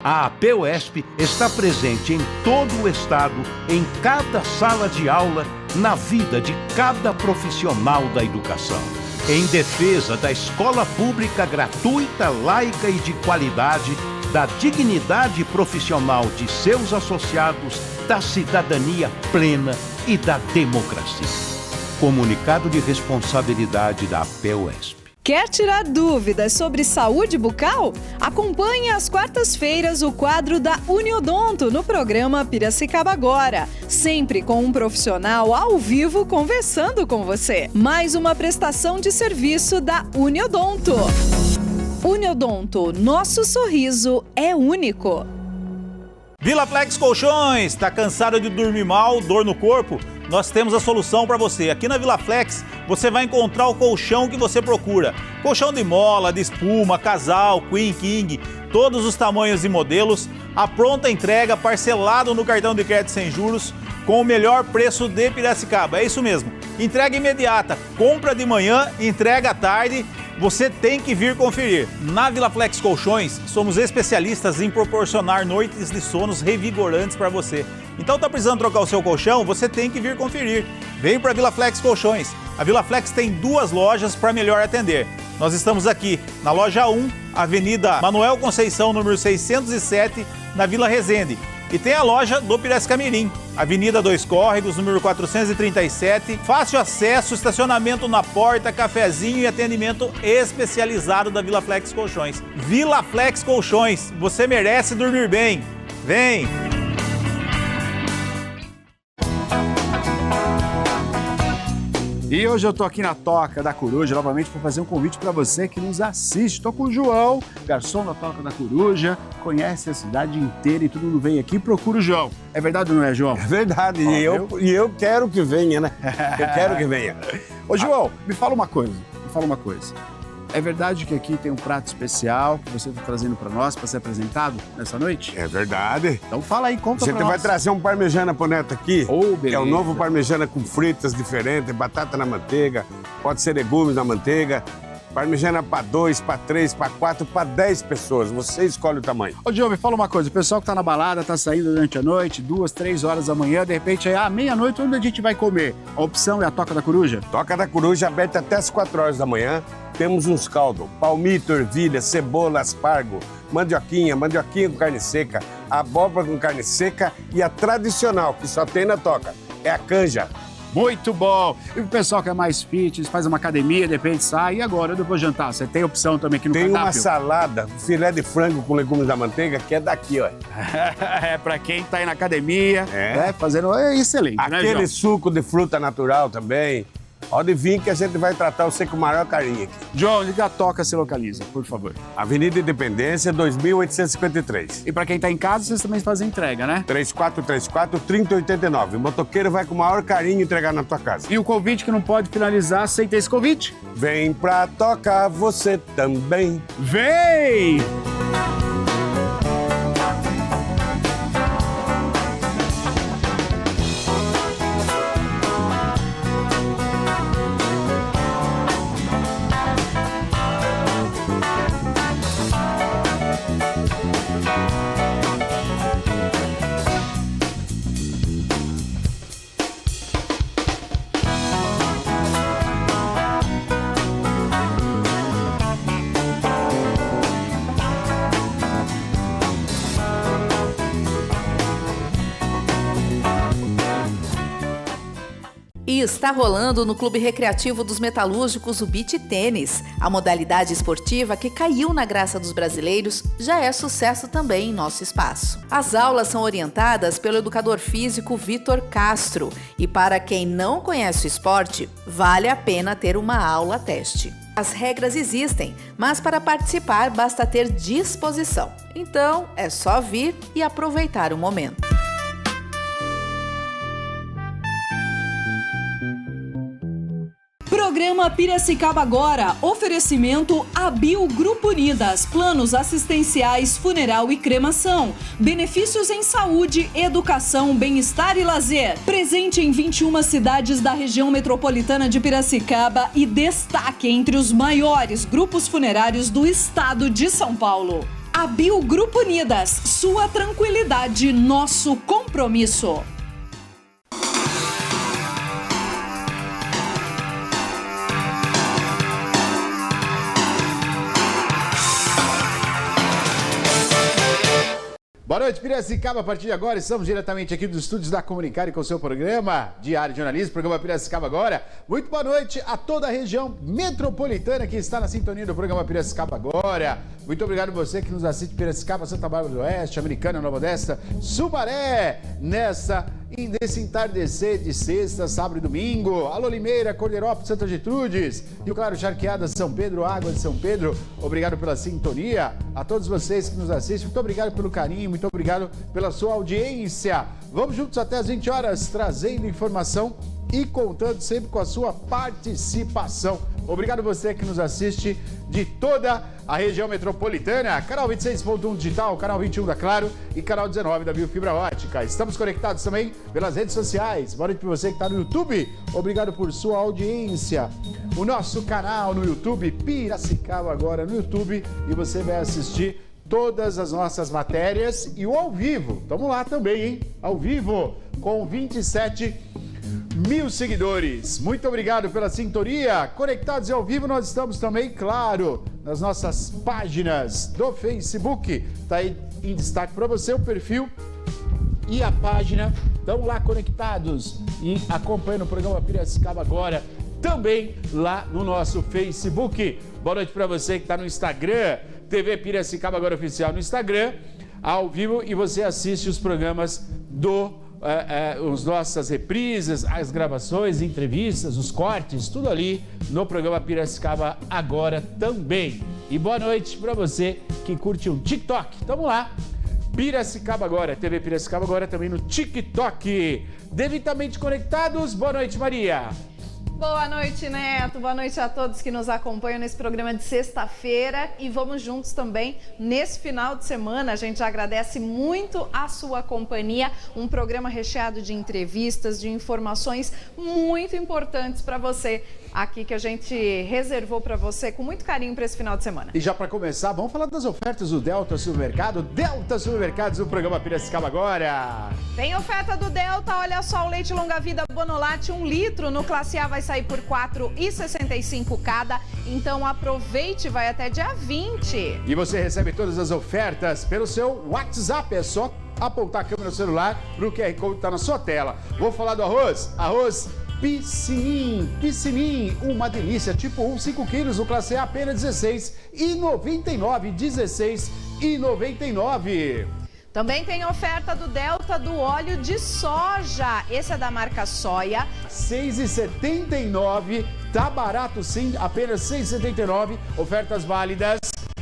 A APUESP está presente em todo o estado, em cada sala de aula, na vida de cada profissional da educação. Em defesa da escola pública gratuita, laica e de qualidade, da dignidade profissional de seus associados, da cidadania plena e da democracia. Comunicado de responsabilidade da APUESP. Quer tirar dúvidas sobre saúde bucal? Acompanhe às quartas-feiras o quadro da Uniodonto no programa Piracicaba Agora, sempre com um profissional ao vivo conversando com você. Mais uma prestação de serviço da Uniodonto. Uniodonto, nosso sorriso é único. VilaFlex Colchões, tá cansado de dormir mal, dor no corpo? Nós temos a solução para você. Aqui na VilaFlex você vai encontrar o colchão que você procura. Colchão de mola, de espuma, casal, queen, king, todos os tamanhos e modelos. A pronta entrega, parcelado no cartão de crédito sem juros, com o melhor preço de Piracicaba. É isso mesmo. Entrega imediata, compra de manhã, entrega à tarde. Você tem que vir conferir. Na VilaFlex Colchões, somos especialistas em proporcionar noites de sonos revigorantes para você. Então tá precisando trocar o seu colchão? Você tem que vir conferir. Vem para VilaFlex Colchões. A VilaFlex tem 2 lojas para melhor atender. Nós estamos aqui na loja 1, Avenida Manuel Conceição, número 607, na Vila Resende. E tem a loja do Piracicamirim, Avenida 2 Córregos, número 437. Fácil acesso, estacionamento na porta, cafezinho e atendimento especializado da VilaFlex Colchões. VilaFlex Colchões, você merece dormir bem. Vem! E hoje eu tô aqui na Toca da Coruja, novamente, para fazer um convite para você que nos assiste. Tô com o João, garçom da Toca da Coruja, conhece a cidade inteira e todo mundo vem aqui e procura o João. É verdade ou não é, João? É verdade, e eu quero que venha, né? Eu quero que venha. Ô, João, me fala uma coisa. É verdade que aqui tem um prato especial que você está trazendo para nós, para ser apresentado nessa noite? É verdade. Então fala aí, conta pra nós. Você vai trazer um parmegiana pro Neto aqui. Beleza. É o novo parmegiana com fritas diferentes, batata na manteiga, pode ser legumes na manteiga. Parmegiana para 2, para 3, para 4, para 10 pessoas. Você escolhe o tamanho. Ô, Diogo, me fala uma coisa. O pessoal que tá na balada, tá saindo durante a noite, 2, 3 horas da manhã, de repente, meia-noite, onde a gente vai comer? A opção é a Toca da Coruja? Toca da Coruja, aberta até as 4 horas da manhã. Temos uns caldos, palmito, ervilha, cebola, aspargo, mandioquinha com carne seca, abóbora com carne seca e a tradicional, que só tem na Toca, é a canja. Muito bom! E o pessoal que é mais fitness, faz uma academia, de repente sai, e agora, depois de jantar? Você tem opção também aqui no cardápio? Tem uma salada, filé de frango com legumes da manteiga, que é daqui, ó. É, pra quem tá aí na academia, fazendo, é excelente, aquele, né, suco de fruta natural também. Pode vir que a gente vai tratar você com o maior carinho aqui. João, onde a Toca se localiza, por favor? Avenida Independência, 2853. E para quem tá em casa, vocês também fazem entrega, né? 3434-3089. O motoqueiro vai com o maior carinho entregar na tua casa. E o convite que não pode finalizar, aceita esse convite? Vem pra Toca você também. Vem! E está rolando no Clube Recreativo dos Metalúrgicos o Beach Tênis. A modalidade esportiva que caiu na graça dos brasileiros já é sucesso também em nosso espaço. As aulas são orientadas pelo educador físico Vitor Castro e para quem não conhece o esporte, vale a pena ter uma aula teste. As regras existem, mas para participar basta ter disposição. Então é só vir e aproveitar o momento. Programa Piracicaba Agora. Oferecimento Abil Grupo Unidas. Planos assistenciais, funeral e cremação. Benefícios em saúde, educação, bem-estar e lazer. Presente em 21 cidades da região metropolitana de Piracicaba e destaque entre os maiores grupos funerários do estado de São Paulo. A Biogrupo Unidas, sua tranquilidade, nosso compromisso. Boa noite, Piracicaba. A partir de agora, estamos diretamente aqui dos estúdios da Comunicar e com o seu programa Diário de Jornalismo, programa Piracicaba Agora. Muito boa noite a toda a região metropolitana que está na sintonia do programa Piracicaba Agora. Muito obrigado a você que nos assiste Piracicaba, Santa Bárbara do Oeste, Americana, Nova Odessa, Sumaré, nesse entardecer de sexta, sábado e domingo. Alô, Limeira, Cordeirópolis, Santa Gertrudes, Rio Claro, Charqueada, São Pedro, Água de São Pedro. Obrigado pela sintonia. A todos vocês que nos assistem, muito obrigado pelo carinho, muito obrigado pela sua audiência. Vamos juntos até as 20 horas, trazendo informação e contando sempre com a sua participação. Obrigado você que nos assiste de toda a região metropolitana. Canal 26.1 Digital, canal 21 da Claro e canal 19 da Biofibra Ótica. Estamos conectados também pelas redes sociais. Boa noite para você que está no YouTube. Obrigado por sua audiência. O nosso canal no YouTube, Piracicaba Agora no YouTube, e você vai assistir todas as nossas matérias e o ao vivo. Estamos lá também, hein? Ao vivo, com 27 mil seguidores. Muito obrigado pela sintonia. Conectados e ao vivo, nós estamos também, claro, nas nossas páginas do Facebook. Está aí em destaque para você o perfil e a página. Estão lá conectados e acompanhando o programa Piracicaba Agora, também lá no nosso Facebook. Boa noite para você que está no Instagram, TV Piracicaba Agora Oficial no Instagram, ao vivo, e você assiste os programas as nossas reprises, as gravações, entrevistas, os cortes, tudo ali no programa Piracicaba Agora também. E boa noite para você que curte um TikTok. Tamo lá, Piracicaba Agora, TV Piracicaba Agora também no TikTok. Devidamente conectados, boa noite, Maria. Boa noite, Neto. Boa noite a todos que nos acompanham nesse programa de sexta-feira, e vamos juntos também nesse final de semana. A gente agradece muito a sua companhia, um programa recheado de entrevistas, de informações muito importantes para você aqui, que a gente reservou para você com muito carinho para esse final de semana. E já para começar, vamos falar das ofertas do Delta Supermercado. Delta Supermercados, o programa Piracicaba Agora. Tem oferta do Delta, olha só, o leite longa-vida Bonolate 1 litro no Classe A vai sair por R$ 4,65 cada, então aproveite, vai até dia 20. E você recebe todas as ofertas pelo seu WhatsApp, é só apontar a câmera do celular para o QR Code que está na sua tela. Vou falar do arroz Piscinim, uma delícia, tipo 1, 5 quilos, no Classe A apenas R$16,99, R$16,99. Também tem oferta do Delta do óleo de soja, esse é da marca Soia. R$6,79, tá barato sim, apenas R$6,79, ofertas válidas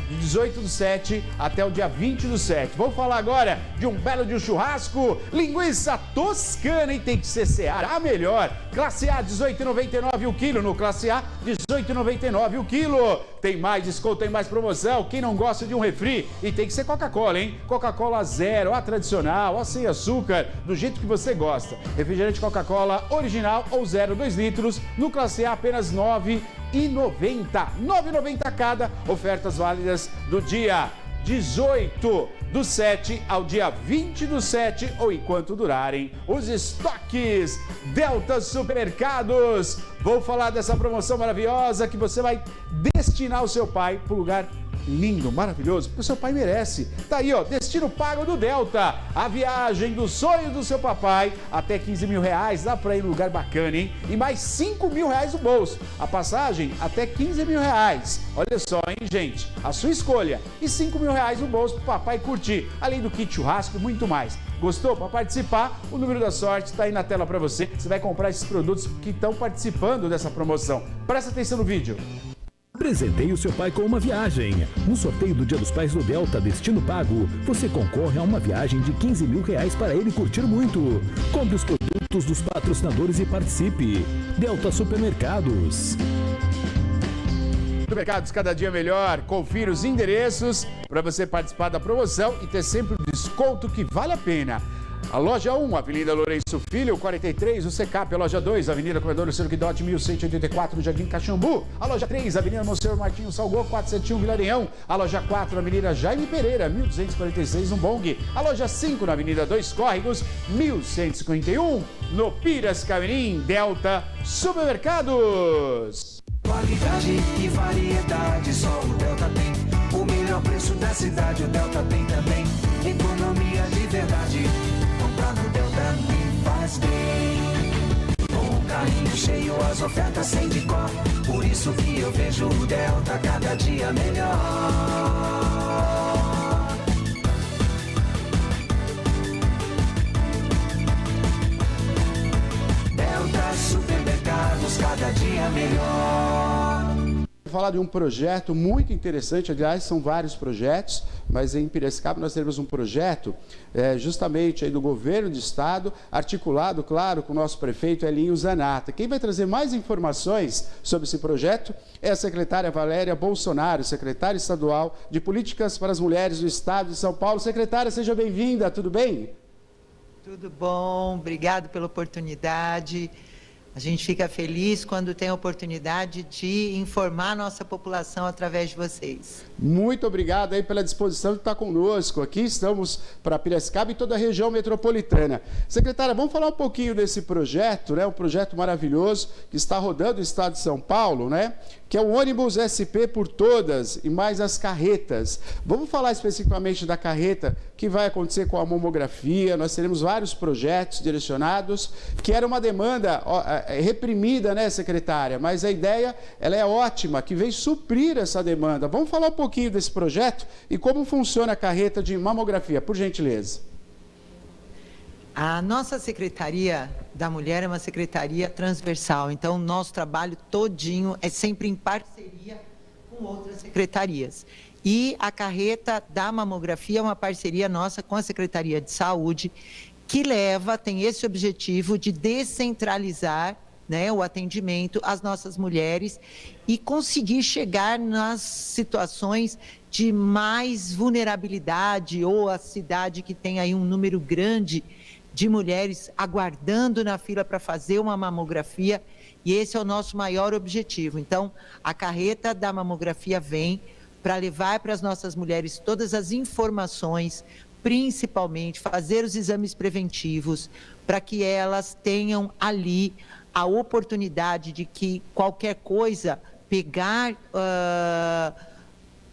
de 18/7 até o dia 20/7. Vamos falar agora de um churrasco, linguiça toscana, e tem que ser Seara, a melhor. Classe A, R$18,99 o quilo. No Classe A, R$18,99 o quilo. Tem mais desconto, tem mais promoção. Quem não gosta de um refri, e tem que ser Coca-Cola, hein? Coca-Cola zero, a tradicional, a sem açúcar, do jeito que você gosta. Refrigerante Coca-Cola original ou zero, 2 litros. No Classe A, apenas R$9,90. R$9,90 cada. Ofertas válidas do dia 18/7 ao dia 20/7, ou enquanto durarem os estoques. Delta Supermercados. Vou falar dessa promoção maravilhosa que você vai destinar o seu pai para o lugar lindo, maravilhoso, porque o seu pai merece. Tá aí, ó, destino pago do Delta. A viagem do sonho do seu papai, até R$15 mil, dá pra ir num lugar bacana, hein? E mais R$5 mil no bolso. A passagem, até R$15 mil. Olha só, hein, gente? A sua escolha. E R$5 mil no bolso pro papai curtir. Além do kit churrasco e muito mais. Gostou? Para participar, o número da sorte está aí na tela para você. Você vai comprar esses produtos que estão participando dessa promoção. Presta atenção no vídeo. Presenteie o seu pai com uma viagem. No sorteio do Dia dos Pais do Delta Destino Pago, você concorre a uma viagem de R$15 mil para ele curtir muito. Compre os produtos dos patrocinadores e participe. Delta Supermercados. Supermercados cada dia melhor. Confira os endereços para você participar da promoção e ter sempre um desconto que vale a pena. A loja 1, Avenida Lourenço Filho, 43, o Secap. A loja 2, Avenida Comedor Cerquidote, 1184, Jardim Caxambu. A loja 3, Avenida Monsenhor Martinho Salgou, 471, Vilareão. A loja 4, Avenida Jaime Pereira, 1246, no Bong. A loja 5, na Avenida 2 Córregos, 1151, no Piracicamirim, Delta Supermercados. Qualidade e variedade, só o Delta tem. O melhor preço da cidade, o Delta tem também. Economia de verdade, comprar no Delta me faz bem. Com o carrinho cheio, as ofertas sem de cor. Por isso que eu vejo o Delta cada dia melhor. Delta Supermercados, cada dia melhor. Vou falar de um projeto muito interessante, aliás, são vários projetos, mas em Piracicaba nós temos um projeto justamente aí do governo do estado, articulado, claro, com o nosso prefeito Elinho Zanata. Quem vai trazer mais informações sobre esse projeto é a secretária Valéria Bolsonaro, secretária estadual de Políticas para as Mulheres do Estado de São Paulo. Secretária, seja bem-vinda, tudo bem? Tudo bom, obrigado pela oportunidade. A gente fica feliz quando tem a oportunidade de informar a nossa população através de vocês. Muito obrigado aí pela disposição de estar conosco. Aqui estamos para Piracicaba e toda a região metropolitana. Secretária, vamos falar um pouquinho desse projeto, né? Um projeto maravilhoso que está rodando o estado de São Paulo, né? Que é o ônibus SP por todas e mais as carretas. Vamos falar especificamente da carreta que vai acontecer com a mamografia. Nós teremos vários projetos direcionados, que era uma demanda reprimida, né, secretária? Mas a ideia, ela é ótima, que vem suprir essa demanda. Vamos falar um pouquinho desse projeto e como funciona a carreta de mamografia, por gentileza. A nossa Secretaria da Mulher é uma secretaria transversal, então o nosso trabalho todinho é sempre em parceria com outras secretarias. E a carreta da mamografia é uma parceria nossa com a Secretaria de Saúde, que tem esse objetivo de descentralizar, né, o atendimento às nossas mulheres e conseguir chegar nas situações de mais vulnerabilidade ou a cidade que tem aí um número grande de mulheres aguardando na fila para fazer uma mamografia, e esse é o nosso maior objetivo. Então, a carreta da mamografia vem para levar para as nossas mulheres todas as informações, principalmente fazer os exames preventivos, para que elas tenham ali a oportunidade de que qualquer coisa, pegar,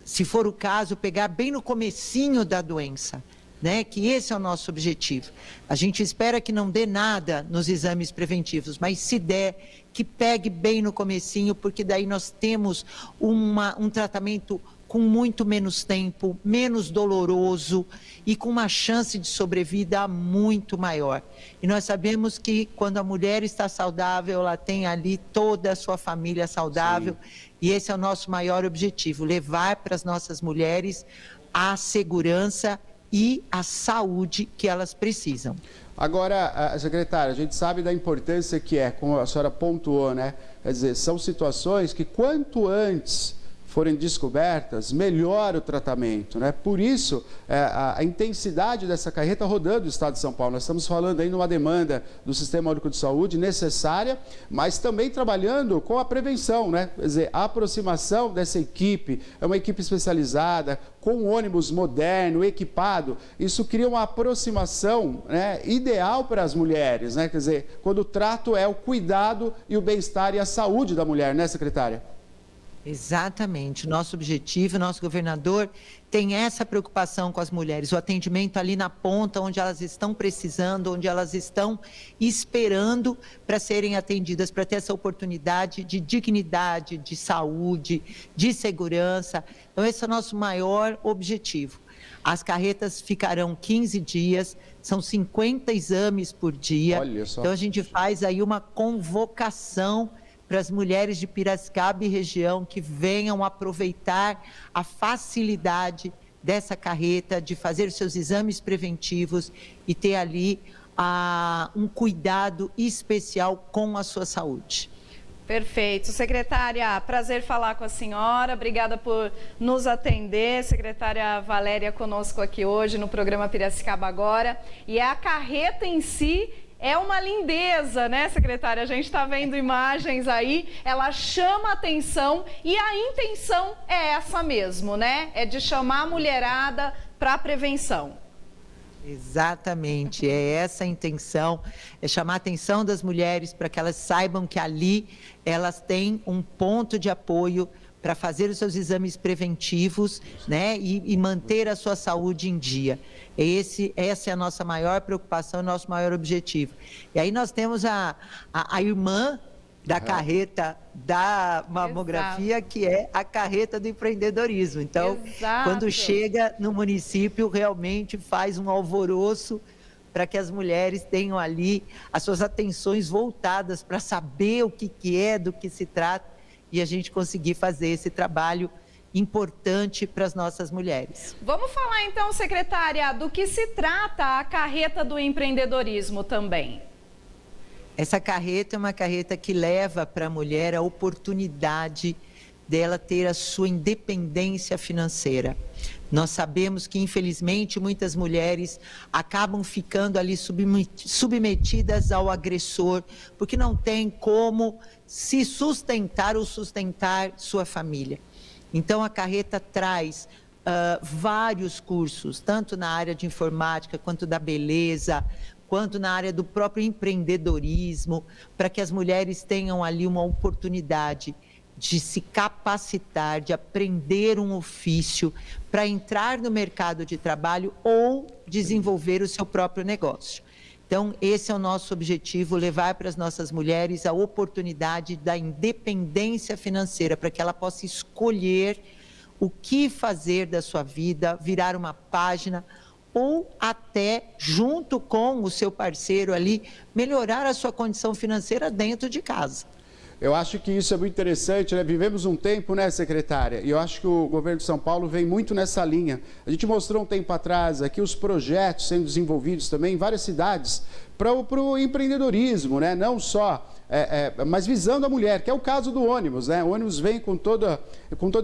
se for o caso, pegar bem no comecinho da doença, né? Que esse é o nosso objetivo. A gente espera que não dê nada nos exames preventivos, mas se der, que pegue bem no comecinho, porque daí nós temos um tratamento com muito menos tempo, menos doloroso e com uma chance de sobrevida muito maior. E nós sabemos que quando a mulher está saudável, ela tem ali toda a sua família saudável. Sim. E esse é o nosso maior objetivo, levar para as nossas mulheres a segurança e a saúde que elas precisam. Agora, secretária, a gente sabe da importância que é, como a senhora pontuou, né? Quer dizer, são situações que quanto antes forem descobertas, melhora o tratamento, né? Por isso, a intensidade dessa carreta rodando o estado de São Paulo. Nós estamos falando aí de uma demanda do Sistema Único de Saúde necessária, mas também trabalhando com a prevenção, né? Quer dizer, a aproximação dessa equipe, é uma equipe especializada, com um ônibus moderno, equipado, isso cria uma aproximação, né, ideal para as mulheres, né? Quer dizer, quando o trato é o cuidado e o bem-estar e a saúde da mulher, né, secretária? Exatamente. Nosso objetivo, nosso governador tem essa preocupação com as mulheres, o atendimento ali na ponta, onde elas estão precisando, onde elas estão esperando para serem atendidas, para ter essa oportunidade de dignidade, de saúde, de segurança. Então, esse é o nosso maior objetivo. As carretas ficarão 15 dias, são 50 exames por dia. Olha só. Então, a gente faz aí uma convocação para as mulheres de Piracicaba e região que venham aproveitar a facilidade dessa carreta, de fazer os seus exames preventivos e ter ali um cuidado especial com a sua saúde. Perfeito. Secretária, prazer falar com a senhora. Obrigada por nos atender. Secretária Valéria conosco aqui hoje no programa Piracicaba Agora. E a carreta em si é uma lindeza, né, secretária? A gente está vendo imagens aí, ela chama atenção e a intenção é essa mesmo, né? É de chamar a mulherada para a prevenção. Exatamente, é essa a intenção, é chamar a atenção das mulheres para que elas saibam que ali elas têm um ponto de apoio para fazer os seus exames preventivos, né, e manter a sua saúde em dia. Essa é a nossa maior preocupação, o nosso maior objetivo. E aí nós temos a irmã da carreta da mamografia, exato, que é a carreta do empreendedorismo. Então, exato, quando chega no município, realmente faz um alvoroço para que as mulheres tenham ali as suas atenções voltadas para saber o que é, do que se trata, e a gente conseguir fazer esse trabalho importante para as nossas mulheres. Vamos falar então, secretária, do que se trata a carreta do empreendedorismo também. Essa carreta é uma carreta que leva para a mulher a oportunidade dela ter a sua independência financeira. Nós sabemos que, infelizmente, muitas mulheres acabam ficando ali submetidas ao agressor, porque não tem como se sustentar ou sustentar sua família. Então, a carreta traz vários cursos, tanto na área de informática quanto da beleza, quanto na área do próprio empreendedorismo, para que as mulheres tenham ali uma oportunidade de se capacitar, de aprender um ofício para entrar no mercado de trabalho ou desenvolver o seu próprio negócio. Então, esse é o nosso objetivo, levar para as nossas mulheres a oportunidade da independência financeira, para que ela possa escolher o que fazer da sua vida, virar uma página, ou até, junto com o seu parceiro ali, melhorar a sua condição financeira dentro de casa. Eu acho que isso é muito interessante, né? Vivemos um tempo, né, secretária? E eu acho que o governo de São Paulo vem muito nessa linha. A gente mostrou um tempo atrás aqui os projetos sendo desenvolvidos também em várias cidades para o empreendedorismo, né? Não só, mas visando a mulher, que é o caso do ônibus, né? O ônibus vem com todo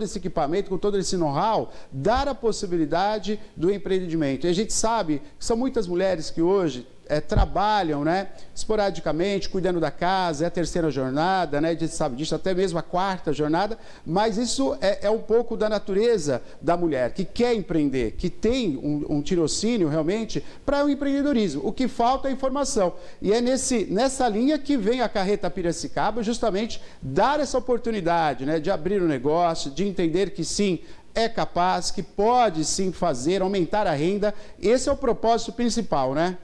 esse equipamento, com todo esse know-how, dar a possibilidade do empreendimento. E a gente sabe que são muitas mulheres que hoje trabalham, né, esporadicamente, cuidando da casa, é a terceira jornada, né, a gente sabe disso, até mesmo a quarta jornada, mas isso é um pouco da natureza da mulher, que quer empreender, que tem um tirocínio realmente para o empreendedorismo. O que falta é informação. E é nessa linha que vem a carreta Piracicaba, justamente dar essa oportunidade, né, de abrir um negócio, de entender que sim, é capaz, que pode sim fazer, aumentar a renda. Esse é o propósito principal, né?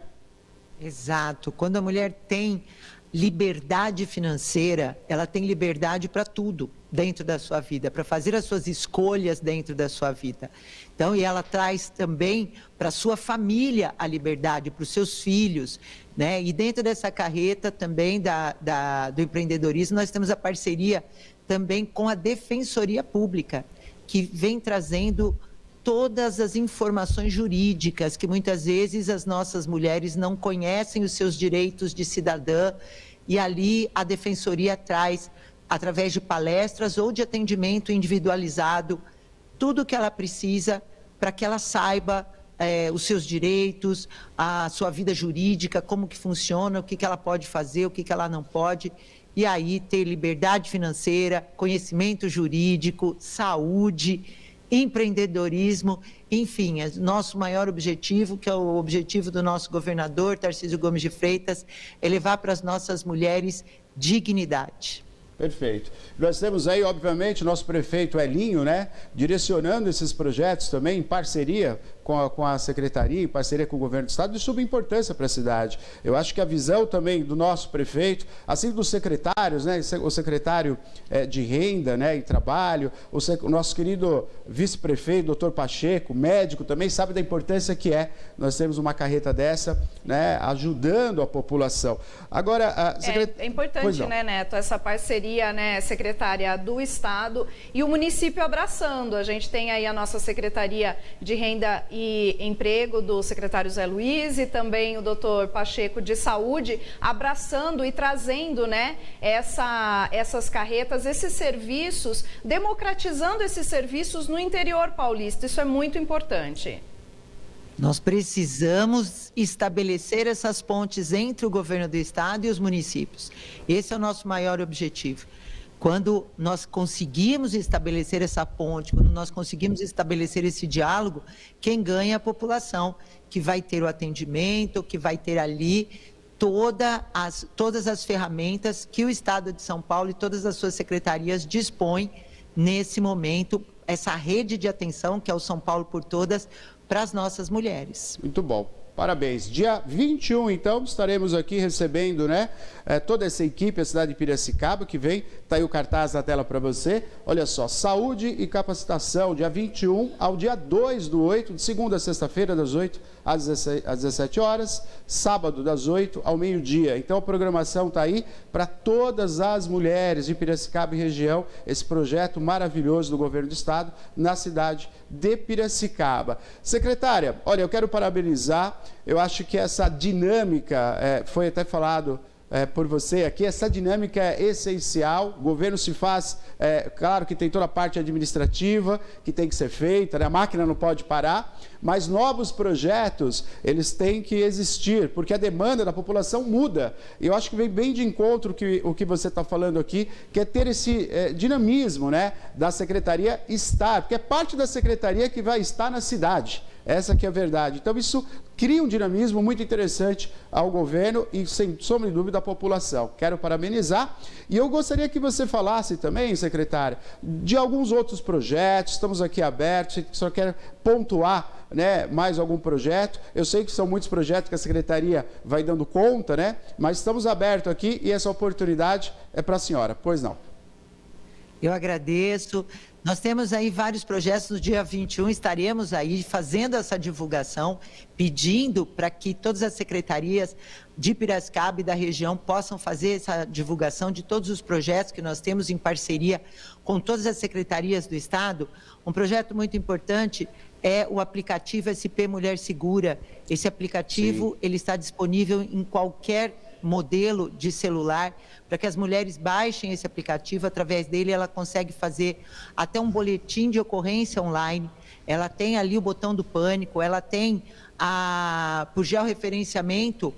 Exato. Quando a mulher tem liberdade financeira, ela tem liberdade para tudo dentro da sua vida, para fazer as suas escolhas dentro da sua vida. Então, e ela traz também para a sua família a liberdade, para os seus filhos, né? E dentro dessa carreta também do empreendedorismo, nós temos a parceria também com a Defensoria Pública, que vem trazendo todas as informações jurídicas que muitas vezes as nossas mulheres não conhecem os seus direitos de cidadã, e ali a Defensoria traz, através de palestras ou de atendimento individualizado, tudo o que ela precisa para que ela saiba os seus direitos, a sua vida jurídica, como que funciona, o que ela pode fazer, o que ela não pode, e aí ter liberdade financeira, conhecimento jurídico, saúde, empreendedorismo, enfim, nosso maior objetivo, que é o objetivo do nosso governador, Tarcísio Gomes de Freitas, é levar para as nossas mulheres dignidade. Perfeito. Nós temos aí, obviamente, o nosso prefeito Elinho, né, direcionando esses projetos também em parceria com a Secretaria, em parceria com o Governo do Estado, de suma importância para a cidade. Eu acho que a visão também do nosso prefeito, assim dos secretários, né, o secretário de Renda, né, e Trabalho, o nosso querido vice-prefeito, doutor Pacheco, médico, também sabe da importância que nós temos uma carreta dessa, né, ajudando a população. Agora, é importante, né, Neto, essa parceria, né, secretária do Estado e o município abraçando. A gente tem aí a nossa Secretaria de Renda e Emprego do secretário Zé Luiz e também o doutor Pacheco de Saúde, abraçando e trazendo, né, essas carretas, esses serviços, democratizando esses serviços no interior paulista. Isso é muito importante. Nós precisamos estabelecer essas pontes entre o governo do estado e os municípios. Esse é o nosso maior objetivo. Quando nós conseguimos estabelecer essa ponte, quando nós conseguimos estabelecer esse diálogo, quem ganha é a população, que vai ter o atendimento, que vai ter ali todas as ferramentas que o Estado de São Paulo e todas as suas secretarias dispõem nesse momento, essa rede de atenção que é o São Paulo por Todas, para as nossas mulheres. Muito bom. Parabéns. Dia 21, então, estaremos aqui recebendo, né, toda essa equipe, a cidade de Piracicaba, que vem. Está aí o cartaz na tela para você. Olha só, saúde e capacitação, dia 21 ao dia 2/8, de segunda a sexta-feira, das 8 às 17 horas, sábado, das 8 ao meio-dia. Então, a programação está aí para todas as mulheres de Piracicaba e região, esse projeto maravilhoso do governo do estado, na cidade de Piracicaba. Secretária, olha, eu quero parabenizar. Eu acho que essa dinâmica, foi até falado por você aqui, essa dinâmica é essencial. O governo se faz, claro que tem toda a parte administrativa que tem que ser feita, né? A máquina não pode parar, mas novos projetos, eles têm que existir, porque a demanda da população muda. E eu acho que vem bem de encontro o que você está falando aqui, que é ter esse dinamismo, né, da secretaria estar, porque é parte da secretaria que vai estar na cidade. Essa que é a verdade. Então, isso cria um dinamismo muito interessante ao governo e, sem sombra de dúvida, à população. Quero parabenizar. E eu gostaria que você falasse também, secretária, de alguns outros projetos. Estamos aqui abertos. Se o senhor quer pontuar, né, mais algum projeto. Eu sei que são muitos projetos que a secretaria vai dando conta, né? Mas estamos abertos aqui e essa oportunidade é para a senhora. Pois não. Eu agradeço. Nós temos aí vários projetos. No dia 21 estaremos aí fazendo essa divulgação, pedindo para que todas as secretarias de Piracicaba e da região possam fazer essa divulgação de todos os projetos que nós temos em parceria com todas as secretarias do estado. Um projeto muito importante é o aplicativo SP Mulher Segura. Esse aplicativo, ele está disponível em qualquer modelo de celular, para que as mulheres baixem esse aplicativo. Através dele ela consegue fazer até um boletim de ocorrência online, ela tem ali o botão do pânico, ela tem por georreferenciamento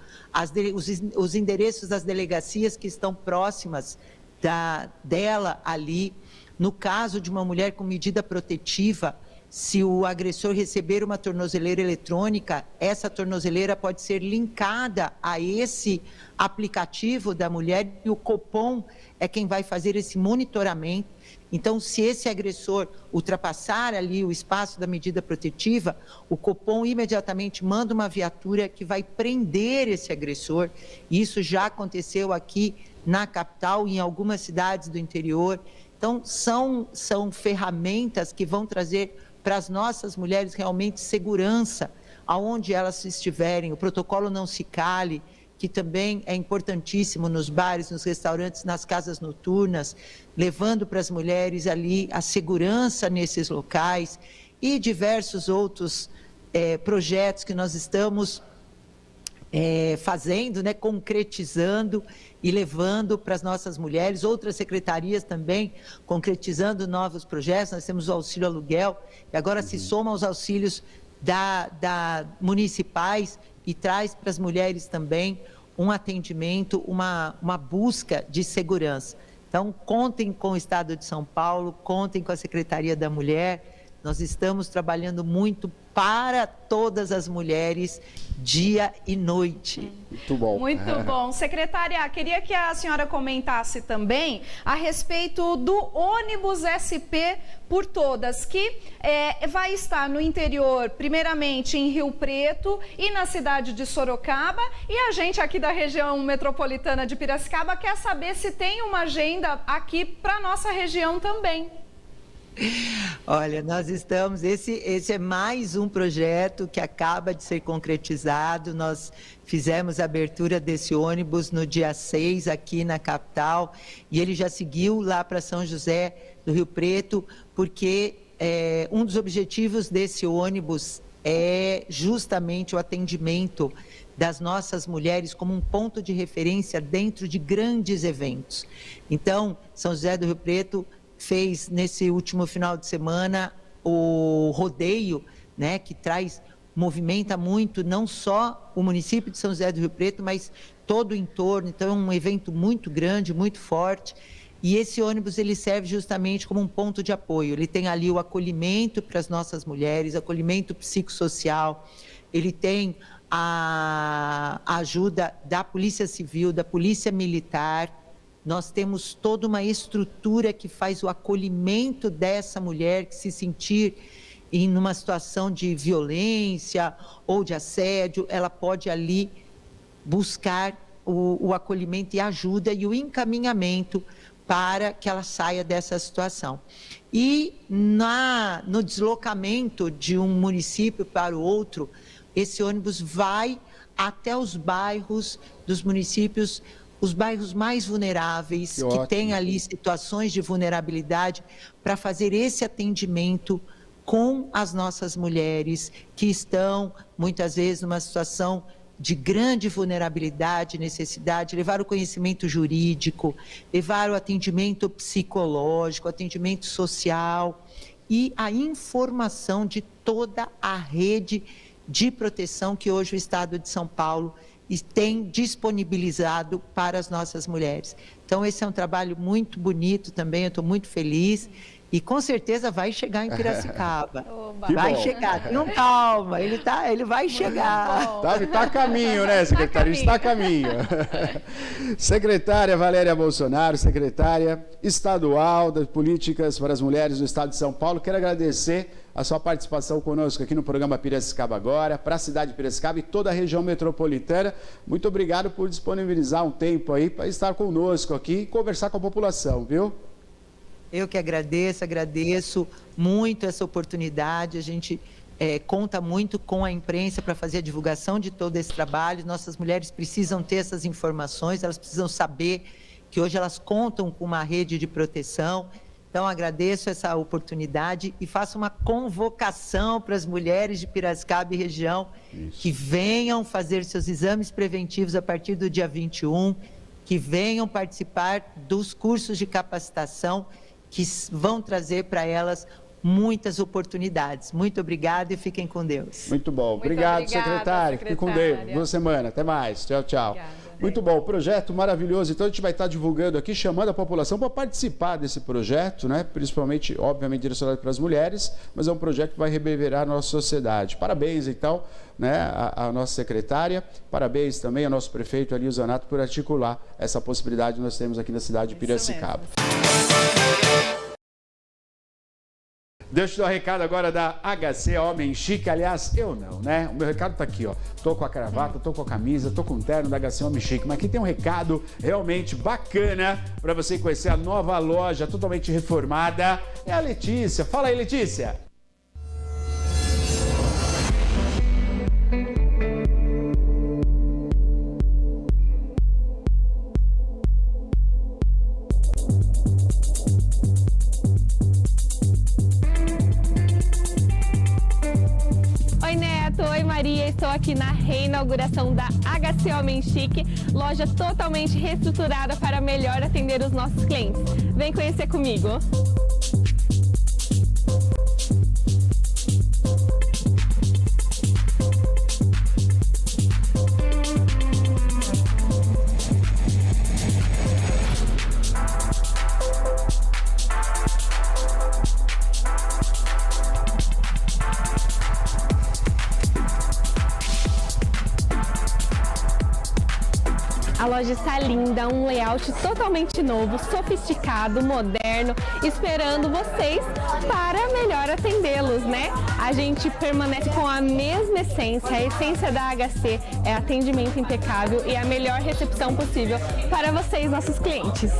os endereços das delegacias que estão próximas dela ali. No caso de uma mulher com medida protetiva, se o agressor receber uma tornozeleira eletrônica, essa tornozeleira pode ser linkada a esse aplicativo da mulher e o Copom é quem vai fazer esse monitoramento. Então, se esse agressor ultrapassar ali o espaço da medida protetiva, o Copom imediatamente manda uma viatura que vai prender esse agressor. Isso já aconteceu aqui na capital e em algumas cidades do interior. Então, são ferramentas que vão trazer para as nossas mulheres realmente segurança, aonde elas estiverem. O protocolo Não Se Cale, que também é importantíssimo nos bares, nos restaurantes, nas casas noturnas, levando para as mulheres ali a segurança nesses locais e diversos outros projetos que nós estamos fazendo, né, concretizando e levando para as nossas mulheres. Outras secretarias também concretizando novos projetos. Nós temos o auxílio aluguel, e agora se soma aos auxílios municipais e traz para as mulheres também um atendimento, uma busca de segurança. Então, contem com o Estado de São Paulo, contem com a Secretaria da Mulher. Nós estamos trabalhando muito para todas as mulheres, dia e noite. Muito bom. Muito bom. Secretária, queria que a senhora comentasse também a respeito do ônibus SP por Todas, que vai estar no interior, primeiramente em Rio Preto e na cidade de Sorocaba. E a gente aqui da região metropolitana de Piracicaba quer saber se tem uma agenda aqui para a nossa região também. Olha, nós estamos, esse é mais um projeto que acaba de ser concretizado. Nós fizemos a abertura desse ônibus no dia 6 aqui na capital e ele já seguiu lá para São José do Rio Preto, porque um dos objetivos desse ônibus é justamente o atendimento das nossas mulheres como um ponto de referência dentro de grandes eventos. Então, São José do Rio Preto fez, nesse último final de semana, o rodeio, né, que movimenta muito, não só o município de São José do Rio Preto, mas todo o entorno. Então, é um evento muito grande, muito forte. E esse ônibus, ele serve justamente como um ponto de apoio. Ele tem ali o acolhimento para as nossas mulheres, acolhimento psicossocial, ele tem a ajuda da Polícia Civil, da Polícia Militar. Nós temos toda uma estrutura que faz o acolhimento dessa mulher que se sentir em uma situação de violência ou de assédio, ela pode ali buscar o acolhimento e ajuda e o encaminhamento para que ela saia dessa situação. E no deslocamento de um município para o outro, esse ônibus vai até os bairros dos municípios, os bairros mais vulneráveis, que têm ali situações de vulnerabilidade, para fazer esse atendimento com as nossas mulheres que estão, muitas vezes, numa situação de grande vulnerabilidade, necessidade, levar o conhecimento jurídico, levar o atendimento psicológico, atendimento social e a informação de toda a rede de proteção que hoje o Estado de São Paulo tem disponibilizado para as nossas mulheres. Então, esse é um trabalho muito bonito também, eu estou muito feliz. E com certeza vai chegar em Piracicaba. Vai chegar, tenham calma, ele vai chegar. Tá a caminho, né, secretária? Está a caminho. Secretária Valéria Bolsonaro, secretária estadual das políticas para as mulheres do Estado de São Paulo, quero agradecer a sua participação conosco aqui no programa Piracicaba Agora, para a cidade de Piracicaba e toda a região metropolitana. Muito obrigado por disponibilizar um tempo aí para estar conosco aqui e conversar com a população, viu? Eu que agradeço muito essa oportunidade. A gente conta muito com a imprensa para fazer a divulgação de todo esse trabalho. Nossas mulheres precisam ter essas informações, elas precisam saber que hoje elas contam com uma rede de proteção. Então, agradeço essa oportunidade e faço uma convocação para as mulheres de Piracicaba e região que venham fazer seus exames preventivos a partir do dia 21, que venham participar dos cursos de capacitação que vão trazer para elas muitas oportunidades. Muito obrigada e fiquem com Deus. Muito bom. Obrigado, secretária. Fiquem com Deus. Boa semana. Até mais. Tchau, tchau. Obrigada. Muito bom. Projeto maravilhoso. Então, a gente vai estar divulgando aqui, chamando a população para participar desse projeto, né? Principalmente, obviamente, direcionado para as mulheres, mas é um projeto que vai reverberar na nossa sociedade. Parabéns, então, né, a nossa secretária. Parabéns também ao nosso prefeito Alio Zanato por articular essa possibilidade que nós temos aqui na cidade de Piracicaba. Deixa eu te dar o recado agora da HC Homem Chique. Aliás, eu não, né? O meu recado tá aqui, ó. Tô com a gravata, tô com a camisa, tô com o terno da HC Homem Chique. Mas aqui tem um recado realmente bacana para você conhecer a nova loja totalmente reformada. É a Letícia. Fala aí, Letícia. Oi Maria, estou aqui na reinauguração da HC Homem Chique, loja totalmente reestruturada para melhor atender os nossos clientes. Vem conhecer comigo! A loja está linda, um layout totalmente novo, sofisticado, moderno, esperando vocês para melhor atendê-los, né? A gente permanece com a mesma essência, a essência da HC é atendimento impecável e a melhor recepção possível para vocês, nossos clientes.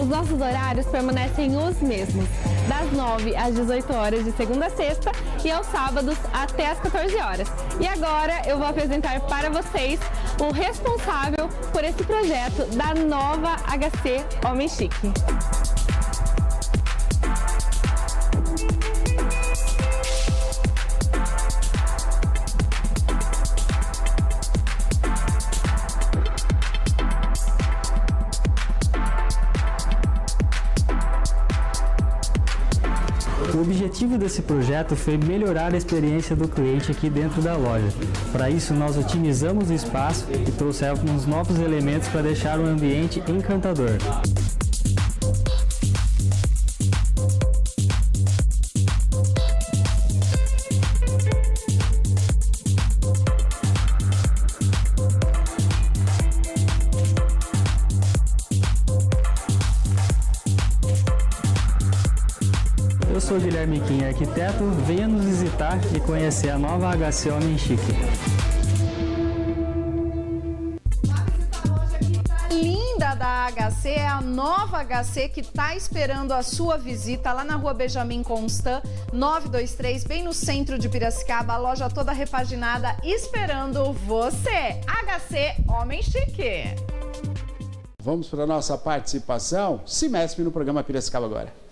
os nossos horários permanecem os mesmos, das 9 às 18 horas de segunda a sexta e aos sábados até às 14 horas. E agora eu vou apresentar para vocês o responsável por esse projeto da nova HC Homem Chique. O objetivo desse projeto foi melhorar a experiência do cliente aqui dentro da loja. Para isso, nós otimizamos o espaço e trouxemos novos elementos para deixar o ambiente encantador. Eu sou Guilherme Kim, arquiteto. Venha nos visitar e conhecer a nova HC Homem Chique. Linda da HC, é a nova HC que está esperando a sua visita lá na rua Benjamin Constant, 923, bem no centro de Piracicaba, a loja toda repaginada, esperando você. HC Homem Chique. Vamos para a nossa participação, Cimesp no programa Piracicaba Agora.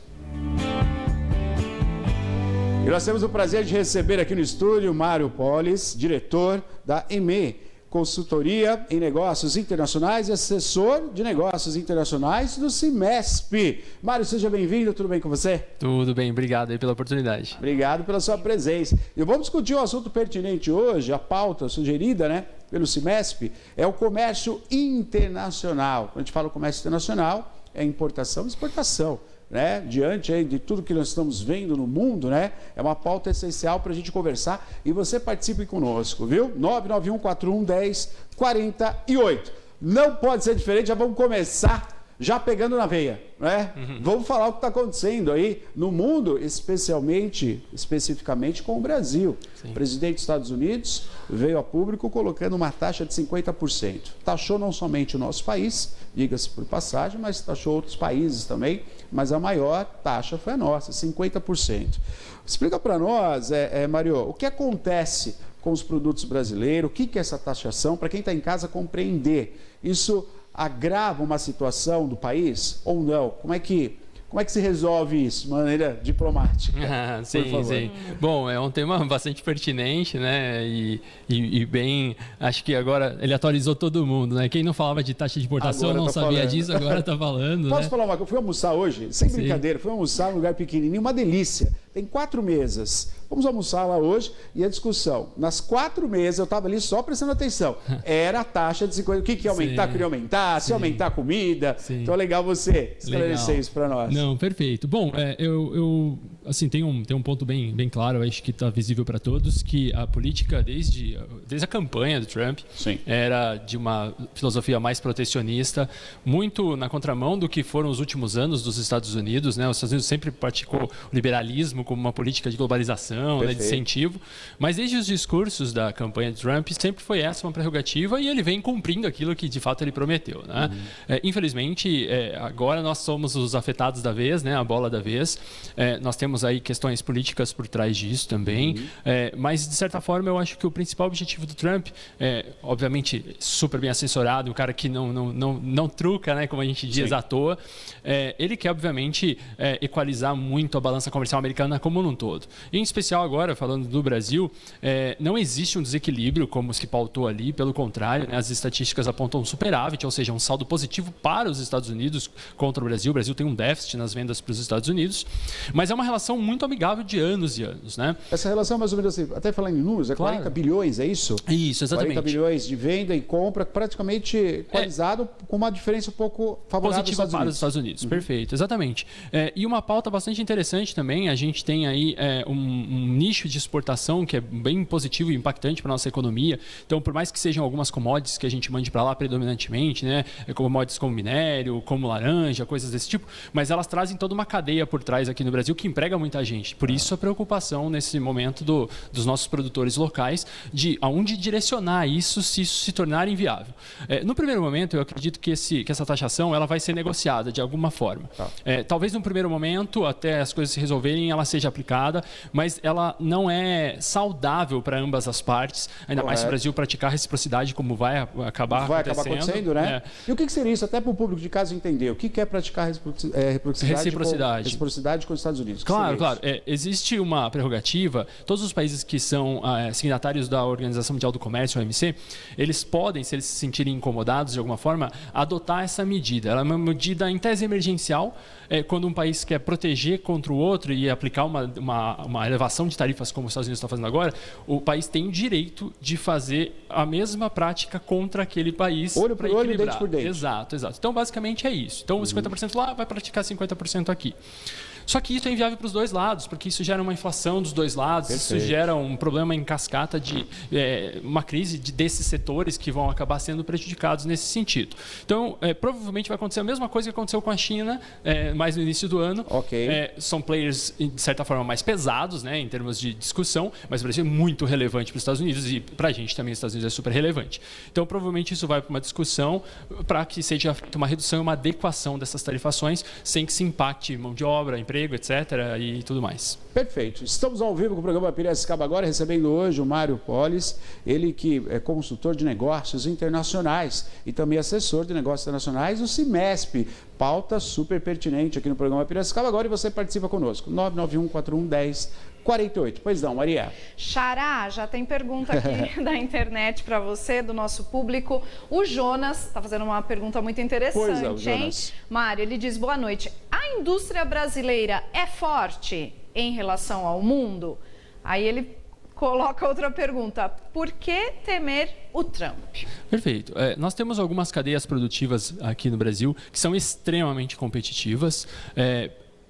E nós temos o prazer de receber aqui no estúdio Mário Polis, diretor da EME, consultoria em negócios internacionais e assessor de negócios internacionais do Cimesp. Mário, seja bem-vindo, tudo bem com você? Tudo bem, obrigado aí pela oportunidade. Obrigado pela sua presença. E vamos discutir um assunto pertinente hoje, a pauta sugerida, né, pelo Cimesp, é o comércio internacional. Quando a gente fala comércio internacional, é importação e exportação. Né? Diante aí de tudo que nós estamos vendo no mundo, né? É uma pauta essencial para a gente conversar e você participe conosco, viu? 991411048. Não pode ser diferente, já vamos começar já pegando na veia, né? Vamos falar o que está acontecendo aí no mundo, especificamente com o Brasil. Sim. O presidente dos Estados Unidos veio a público colocando uma taxa de 50%. Taxou não somente o nosso país, diga-se por passagem, mas taxou outros países também, mas a maior taxa foi a nossa, 50%. Explica para nós, Mário, o que acontece com os produtos brasileiros, o que é essa taxação, para quem está em casa compreender. Isso agrava uma situação do país ou não? Como é que se resolve isso de maneira diplomática? Sim, sim. Bom, é um tema bastante pertinente, né? E bem, acho que agora ele atualizou todo mundo, né? Quem não falava de taxa de importação agora não sabia falando disso, agora está falando. Posso né? falar uma coisa? Eu fui almoçar hoje, sem brincadeira, fui almoçar num lugar pequenininho, uma delícia. Tem 4 mesas. Vamos almoçar lá hoje e a discussão. Nas 4 mesas, eu estava ali só prestando atenção. Era a taxa de 50%. O que ia aumentar? Queria aumentar? Se aumentar a comida? Sim. Então é legal você esclarecer isso para nós. Não, perfeito. Bom, eu assim, tem um ponto bem claro, acho que está visível para todos, que a política, desde a campanha do Trump, era de uma filosofia mais protecionista, muito na contramão do que foram os últimos anos dos Estados Unidos, né? Os Estados Unidos sempre praticou o liberalismo como uma política de globalização, né, de incentivo, mas desde os discursos da campanha de Trump sempre foi essa uma prerrogativa e ele vem cumprindo aquilo que de fato ele prometeu, né? Infelizmente, agora nós somos os afetados da vez, né? A bola da vez. Nós temos aí questões políticas por trás disso também, mas de certa forma eu acho que o principal objetivo do Trump, obviamente super bem assessorado, um cara que não truca, né, como a gente diz, à toa, ele quer obviamente equalizar muito a balança comercial americana como um todo. Em especial agora, falando do Brasil, não existe um desequilíbrio como os que pautou ali, pelo contrário, né, as estatísticas apontam um superávit, ou seja, um saldo positivo para os Estados Unidos contra o Brasil. O Brasil tem um déficit nas vendas para os Estados Unidos, mas é uma relação muito amigável de anos e anos, né? Essa relação, mais ou menos assim, até falando em números, 40 bilhões, é isso? Isso, exatamente. 40 bilhões de venda e compra, praticamente equalizado, com uma diferença um pouco favorável positiva para os Estados Unidos. Perfeito, exatamente. E uma pauta bastante interessante também, a gente tem aí um nicho de exportação que é bem positivo e impactante para a nossa economia. Então, por mais que sejam algumas commodities que a gente mande para lá predominantemente, né, commodities como minério, como laranja, coisas desse tipo, mas elas trazem toda uma cadeia por trás aqui no Brasil que emprega pega muita gente. Por isso a preocupação nesse momento dos nossos produtores locais de aonde direcionar isso se isso se tornar inviável. No primeiro momento, eu acredito que essa taxação ela vai ser negociada de alguma forma. Talvez no primeiro momento, até as coisas se resolverem, ela seja aplicada, mas ela não é saudável para ambas as partes, ainda mais se o Brasil praticar reciprocidade, como vai acabar acontecendo, né? E o que seria isso, até para o público de casa entender? O que é praticar reciprocidade com os Estados Unidos? Claro. Existe uma prerrogativa, todos os países que são signatários da Organização Mundial do Comércio, OMC, eles podem, se eles se sentirem incomodados de alguma forma, adotar essa medida. Ela é uma medida em tese emergencial, quando um país quer proteger contra o outro e aplicar uma elevação de tarifas como os Estados Unidos estão fazendo agora, o país tem o direito de fazer a mesma prática contra aquele país. Olho por olho, dente por dente. Exato. Então, basicamente é isso. Então, 50% lá vai praticar 50% aqui. Só que isso é inviável para os dois lados, porque isso gera uma inflação dos dois lados, isso gera um problema em cascata de uma crise desses setores que vão acabar sendo prejudicados nesse sentido. Então, provavelmente vai acontecer a mesma coisa que aconteceu com a China mais no início do ano. São players, de certa forma, mais pesados, né, em termos de discussão, mas o Brasil é muito relevante para os Estados Unidos e para a gente também os Estados Unidos é super relevante. Então, provavelmente isso vai para uma discussão para que seja feita uma redução e uma adequação dessas tarifações sem que se impacte mão de obra, emprego, etc. e tudo mais. Perfeito. Estamos ao vivo com o programa Piracicaba agora, recebendo hoje o Mário Polis, ele que é consultor de negócios internacionais e também assessor de negócios internacionais do CIMESP. Pauta super pertinente aqui no programa Piracicaba agora e você participa conosco. 991-41-10-48. Pois não, Maria. Xará, já tem pergunta aqui da internet para você, do nosso público. O Jonas está fazendo uma pergunta muito interessante, hein? Mário, ele diz, boa noite. A indústria brasileira é forte em relação ao mundo? Aí ele coloca outra pergunta. Por que temer o Trump? Perfeito. Nós temos algumas cadeias produtivas aqui no Brasil que são extremamente competitivas.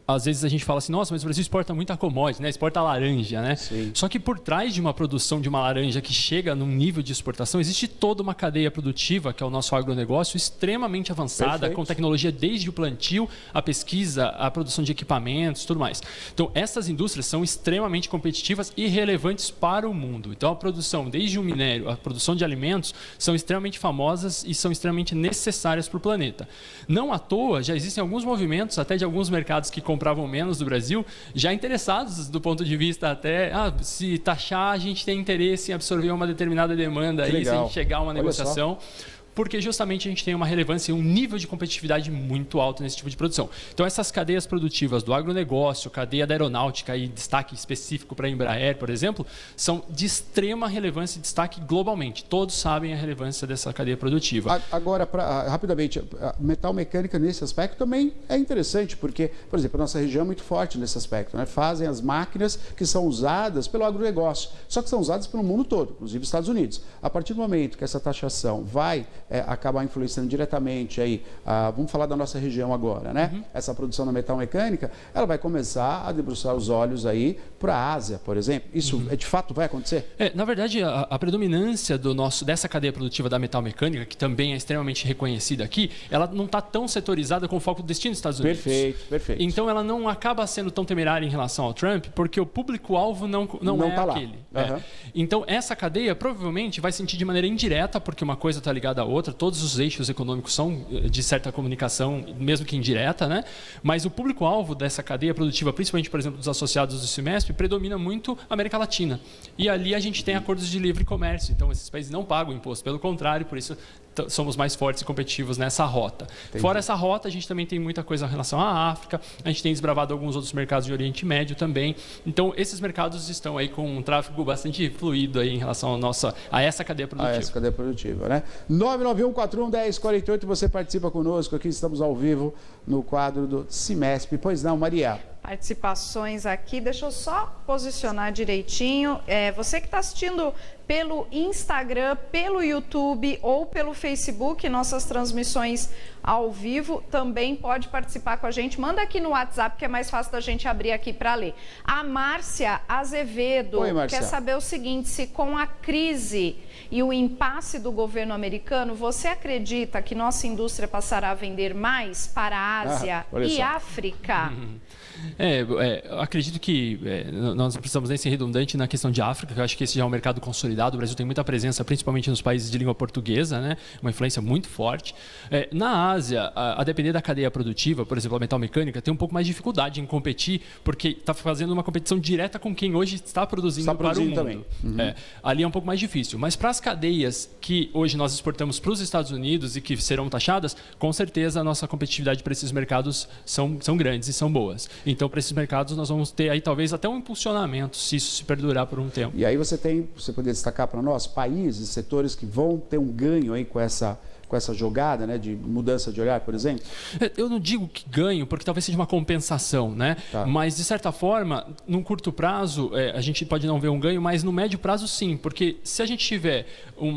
Às vezes a gente fala assim, nossa, mas o Brasil exporta muita commodity, né? Exporta laranja, né? Sim. Só que por trás de uma produção de uma laranja que chega num nível de exportação, existe toda uma cadeia produtiva, que é o nosso agronegócio, extremamente avançada, com tecnologia desde o plantio, a pesquisa, a produção de equipamentos, tudo mais. Então, essas indústrias são extremamente competitivas e relevantes para o mundo. Então, a produção, desde o minério, a produção de alimentos, são extremamente famosas e são extremamente necessárias para o planeta. Não à toa, já existem alguns movimentos, até de alguns mercados que compravam menos do Brasil, já interessados do ponto de vista até, se taxar, a gente tem interesse em absorver uma determinada demanda, aí, se a gente chegar a uma negociação. Porque justamente a gente tem uma relevância e um nível de competitividade muito alto nesse tipo de produção. Então, essas cadeias produtivas do agronegócio, cadeia da aeronáutica e destaque específico para a Embraer, por exemplo, são de extrema relevância e destaque globalmente. Todos sabem a relevância dessa cadeia produtiva. Agora, rapidamente, a metal mecânica nesse aspecto também é interessante, porque, por exemplo, a nossa região é muito forte nesse aspecto, né? Fazem as máquinas que são usadas pelo agronegócio, só que são usadas pelo mundo todo, inclusive Estados Unidos. A partir do momento que essa taxação vai acabar influenciando diretamente aí, vamos falar da nossa região agora, né? Essa produção da metal mecânica, ela vai começar a debruçar os olhos aí para a Ásia, por exemplo. Isso de fato vai acontecer? Na verdade, a predominância dessa cadeia produtiva da metal mecânica, que também é extremamente reconhecida aqui, ela não está tão setorizada com foco do destino dos Estados Unidos. Perfeito. Então, ela não acaba sendo tão temerária em relação ao Trump, porque o público-alvo não é tá aquele. Então, essa cadeia provavelmente vai sentir de maneira indireta, porque uma coisa está ligada à outra, todos os eixos econômicos são de certa comunicação, mesmo que indireta, né? Mas o público-alvo dessa cadeia produtiva, principalmente, por exemplo, dos associados do CIMESP, predomina muito a América Latina. E ali a gente tem acordos de livre comércio, então esses países não pagam imposto, pelo contrário, por isso somos mais fortes e competitivos nessa rota. Entendi. Fora essa rota, a gente também tem muita coisa em relação à África, a gente tem desbravado alguns outros mercados de Oriente Médio também. Então, esses mercados estão aí com um tráfego bastante fluido aí em relação a essa cadeia produtiva. A essa cadeia produtiva, né? 991-41-10-48, você participa conosco aqui, estamos ao vivo no quadro do CIMESP. Pois não, Maria? Participações aqui, deixa eu só posicionar direitinho. Você que está assistindo pelo Instagram, pelo YouTube ou pelo Facebook, nossas transmissões ao vivo, também pode participar com a gente. Manda aqui no WhatsApp, que é mais fácil da gente abrir aqui para ler. A Márcia Azevedo quer saber o seguinte, se com a crise e o impasse do governo americano, você acredita que nossa indústria passará a vender mais para a Ásia e África? Acredito que nós não precisamos nem ser redundante na questão de África, que eu acho que esse já é um mercado consolidado. O Brasil tem muita presença, principalmente nos países de língua portuguesa, né? Uma influência muito forte. Na Ásia, a depender da cadeia produtiva, por exemplo, a metal mecânica, tem um pouco mais de dificuldade em competir, porque está fazendo uma competição direta com quem hoje está produzindo para o mundo. Também. Ali é um pouco mais difícil. Mas para as cadeias que hoje nós exportamos para os Estados Unidos e que serão taxadas, com certeza a nossa competitividade para esses mercados são grandes e são boas. Então, para esses mercados, nós vamos ter aí talvez até um impulsionamento, se isso se perdurar por um tempo. E aí você poderia destacar para nós países, setores que vão ter um ganho aí com essa jogada, né, de mudança de olhar, por exemplo? Eu não digo que ganho, porque talvez seja uma compensação, né? Tá. Mas, de certa forma, num curto prazo, a gente pode não ver um ganho, mas no médio prazo, sim. Porque se a gente tiver,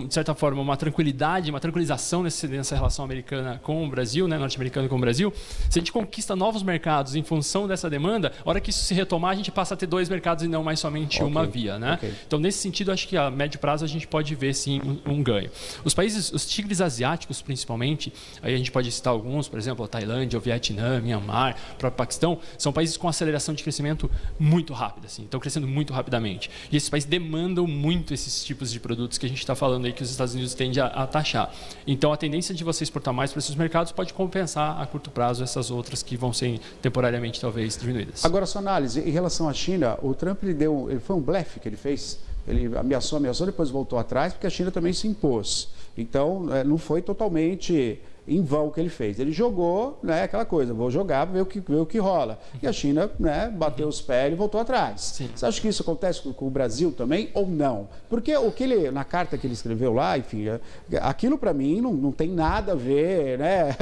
de certa forma, uma tranquilização nessa relação americana com o Brasil, né, norte-americano com o Brasil, se a gente conquista novos mercados em função dessa demanda, a hora que isso se retomar, a gente passa a ter 2 mercados e não mais somente uma via, né? Então, nesse sentido, acho que a médio prazo a gente pode ver, sim, um ganho. Os tigres asiáticos, principalmente, aí a gente pode citar alguns, por exemplo, a Tailândia, o Vietnã, Myanmar, o próprio Paquistão, são países com aceleração de crescimento muito rápida, assim, estão crescendo muito rapidamente. E esses países demandam muito esses tipos de produtos que a gente está falando aí que os Estados Unidos tendem a taxar. Então, a tendência de você exportar mais para esses mercados pode compensar a curto prazo essas outras que vão ser temporariamente, talvez, diminuídas. Agora, sua análise, em relação à China, o Trump ele foi um blefe que ele fez? Ele ameaçou, depois voltou atrás, porque a China também se impôs. Então, não foi totalmente em vão o que ele fez. Ele jogou, né, aquela coisa, vou jogar, ver o que rola. E a China, né, bateu os pés e voltou atrás. Sim. Você acha que isso acontece com o Brasil também ou não? Porque o que ele, na carta que ele escreveu lá, enfim, aquilo para mim não tem nada a ver, né?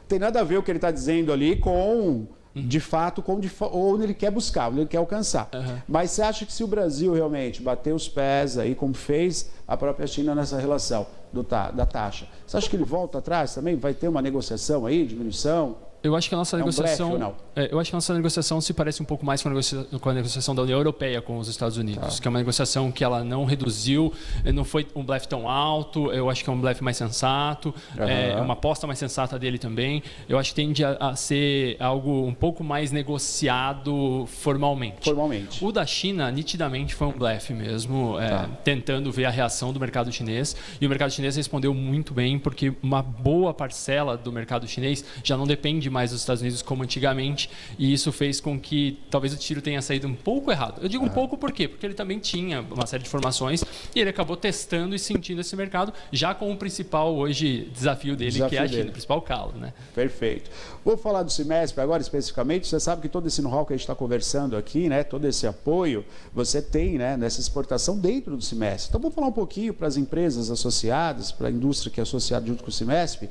Tem nada a ver o que ele está dizendo ali com... de fato, onde ele quer buscar, onde ele quer alcançar. Mas você acha que se o Brasil realmente bater os pés aí, como fez a própria China nessa relação da taxa, você acha que ele volta atrás também? Vai ter uma negociação aí, diminuição? Eu acho que a nossa negociação, blefe, ou não? Eu acho que a nossa negociação se parece um pouco mais com a negociação da União Europeia com os Estados Unidos, que é uma negociação que ela não reduziu, não foi um blefe tão alto. Eu acho que é um blefe mais sensato, é uma aposta mais sensata dele também. Eu acho que tende a ser algo um pouco mais negociado formalmente. O da China, nitidamente, foi um blefe mesmo, tentando ver a reação do mercado chinês. E o mercado chinês respondeu muito bem, porque uma boa parcela do mercado chinês já não depende mais dos Estados Unidos como antigamente, e isso fez com que talvez o tiro tenha saído um pouco errado. Eu digo um pouco por quê? Porque ele também tinha uma série de formações e ele acabou testando e sentindo esse mercado já com o principal hoje desafio dele, que é a China, o principal calo, né? Perfeito. Vou falar do Cimesp agora especificamente. Você sabe que todo esse know-how que a gente está conversando aqui, né, todo esse apoio, você tem, né, nessa exportação dentro do Cimesp. Então vamos falar um pouquinho para as empresas associadas, para a indústria que é associada junto com o Cimesp,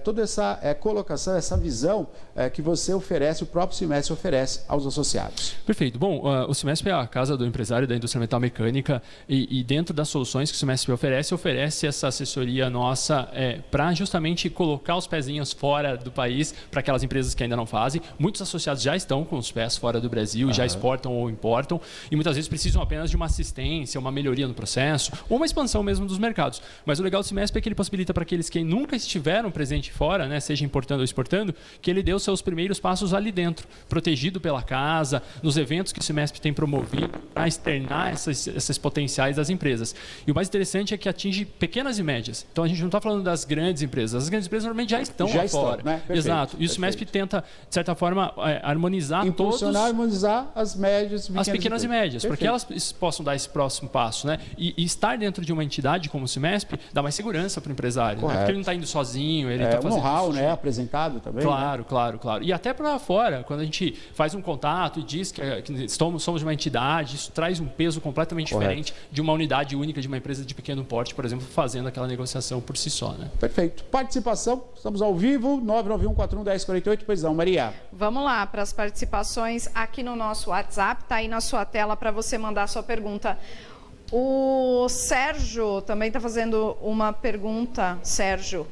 toda essa colocação, essa visão que você oferece, o próprio Cimesp oferece aos associados. Perfeito. Bom, o Cimesp é a casa do empresário da indústria metal mecânica e dentro das soluções que o Cimesp oferece essa assessoria nossa para justamente colocar os pezinhos fora do país para aquelas empresas que ainda não fazem. Muitos associados já estão com os pés fora do Brasil, já exportam ou importam e muitas vezes precisam apenas de uma assistência, uma melhoria no processo ou uma expansão mesmo dos mercados. Mas o legal do Cimesp é que ele possibilita para aqueles que nunca estiveram presente fora, né, seja importando ou exportando, que ele dê os seus primeiros passos ali dentro, protegido pela casa, nos eventos que o Cimesp tem promovido para externar esses potenciais das empresas. E o mais interessante é que atinge pequenas e médias. Então a gente não está falando das grandes empresas. As grandes empresas normalmente já estão lá fora. Né? Exato. E o Cimesp tenta, de certa forma, harmonizar harmonizar as médias, as pequenas e médias, para que elas possam dar esse próximo passo, né? E estar dentro de uma entidade como o Cimesp dá mais segurança para o empresário, né? Porque ele não está indo sozinho, ele está fazendo know-how, né, apresentado também. Claro, né? claro. E até para fora, quando a gente faz um contato e diz que somos uma entidade, isso traz um peso completamente diferente de uma unidade única de uma empresa de pequeno porte, por exemplo, fazendo aquela negociação por si só, né? Perfeito. Participação, estamos ao vivo, 991411048. Pois não, Maria. Vamos lá para as participações aqui no nosso WhatsApp, está aí na sua tela para você mandar a sua pergunta. O Sérgio também está fazendo uma pergunta, Sérgio.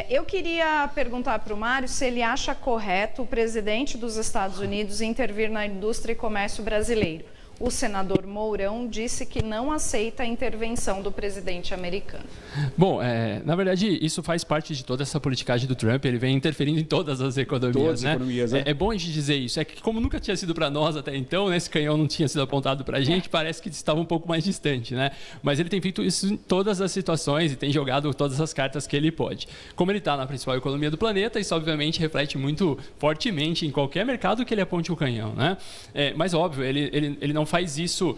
Eu queria perguntar para o Mário se ele acha correto o presidente dos Estados Unidos intervir na indústria e comércio brasileiro. o senador Mourão disse que não aceita a intervenção do presidente americano. Bom, na verdade, isso faz parte de toda essa politicagem do Trump. Ele vem interferindo em todas as economias, né? É bom a gente dizer isso. É que como nunca tinha sido para nós até então, né, esse canhão não tinha sido apontado para a gente, parece que estava um pouco mais distante, né? Mas ele tem feito isso em todas as situações e tem jogado todas as cartas que ele pode. Como ele está na principal economia do planeta, isso obviamente reflete muito fortemente em qualquer mercado que ele aponte o canhão, né? Mas óbvio, ele não faz isso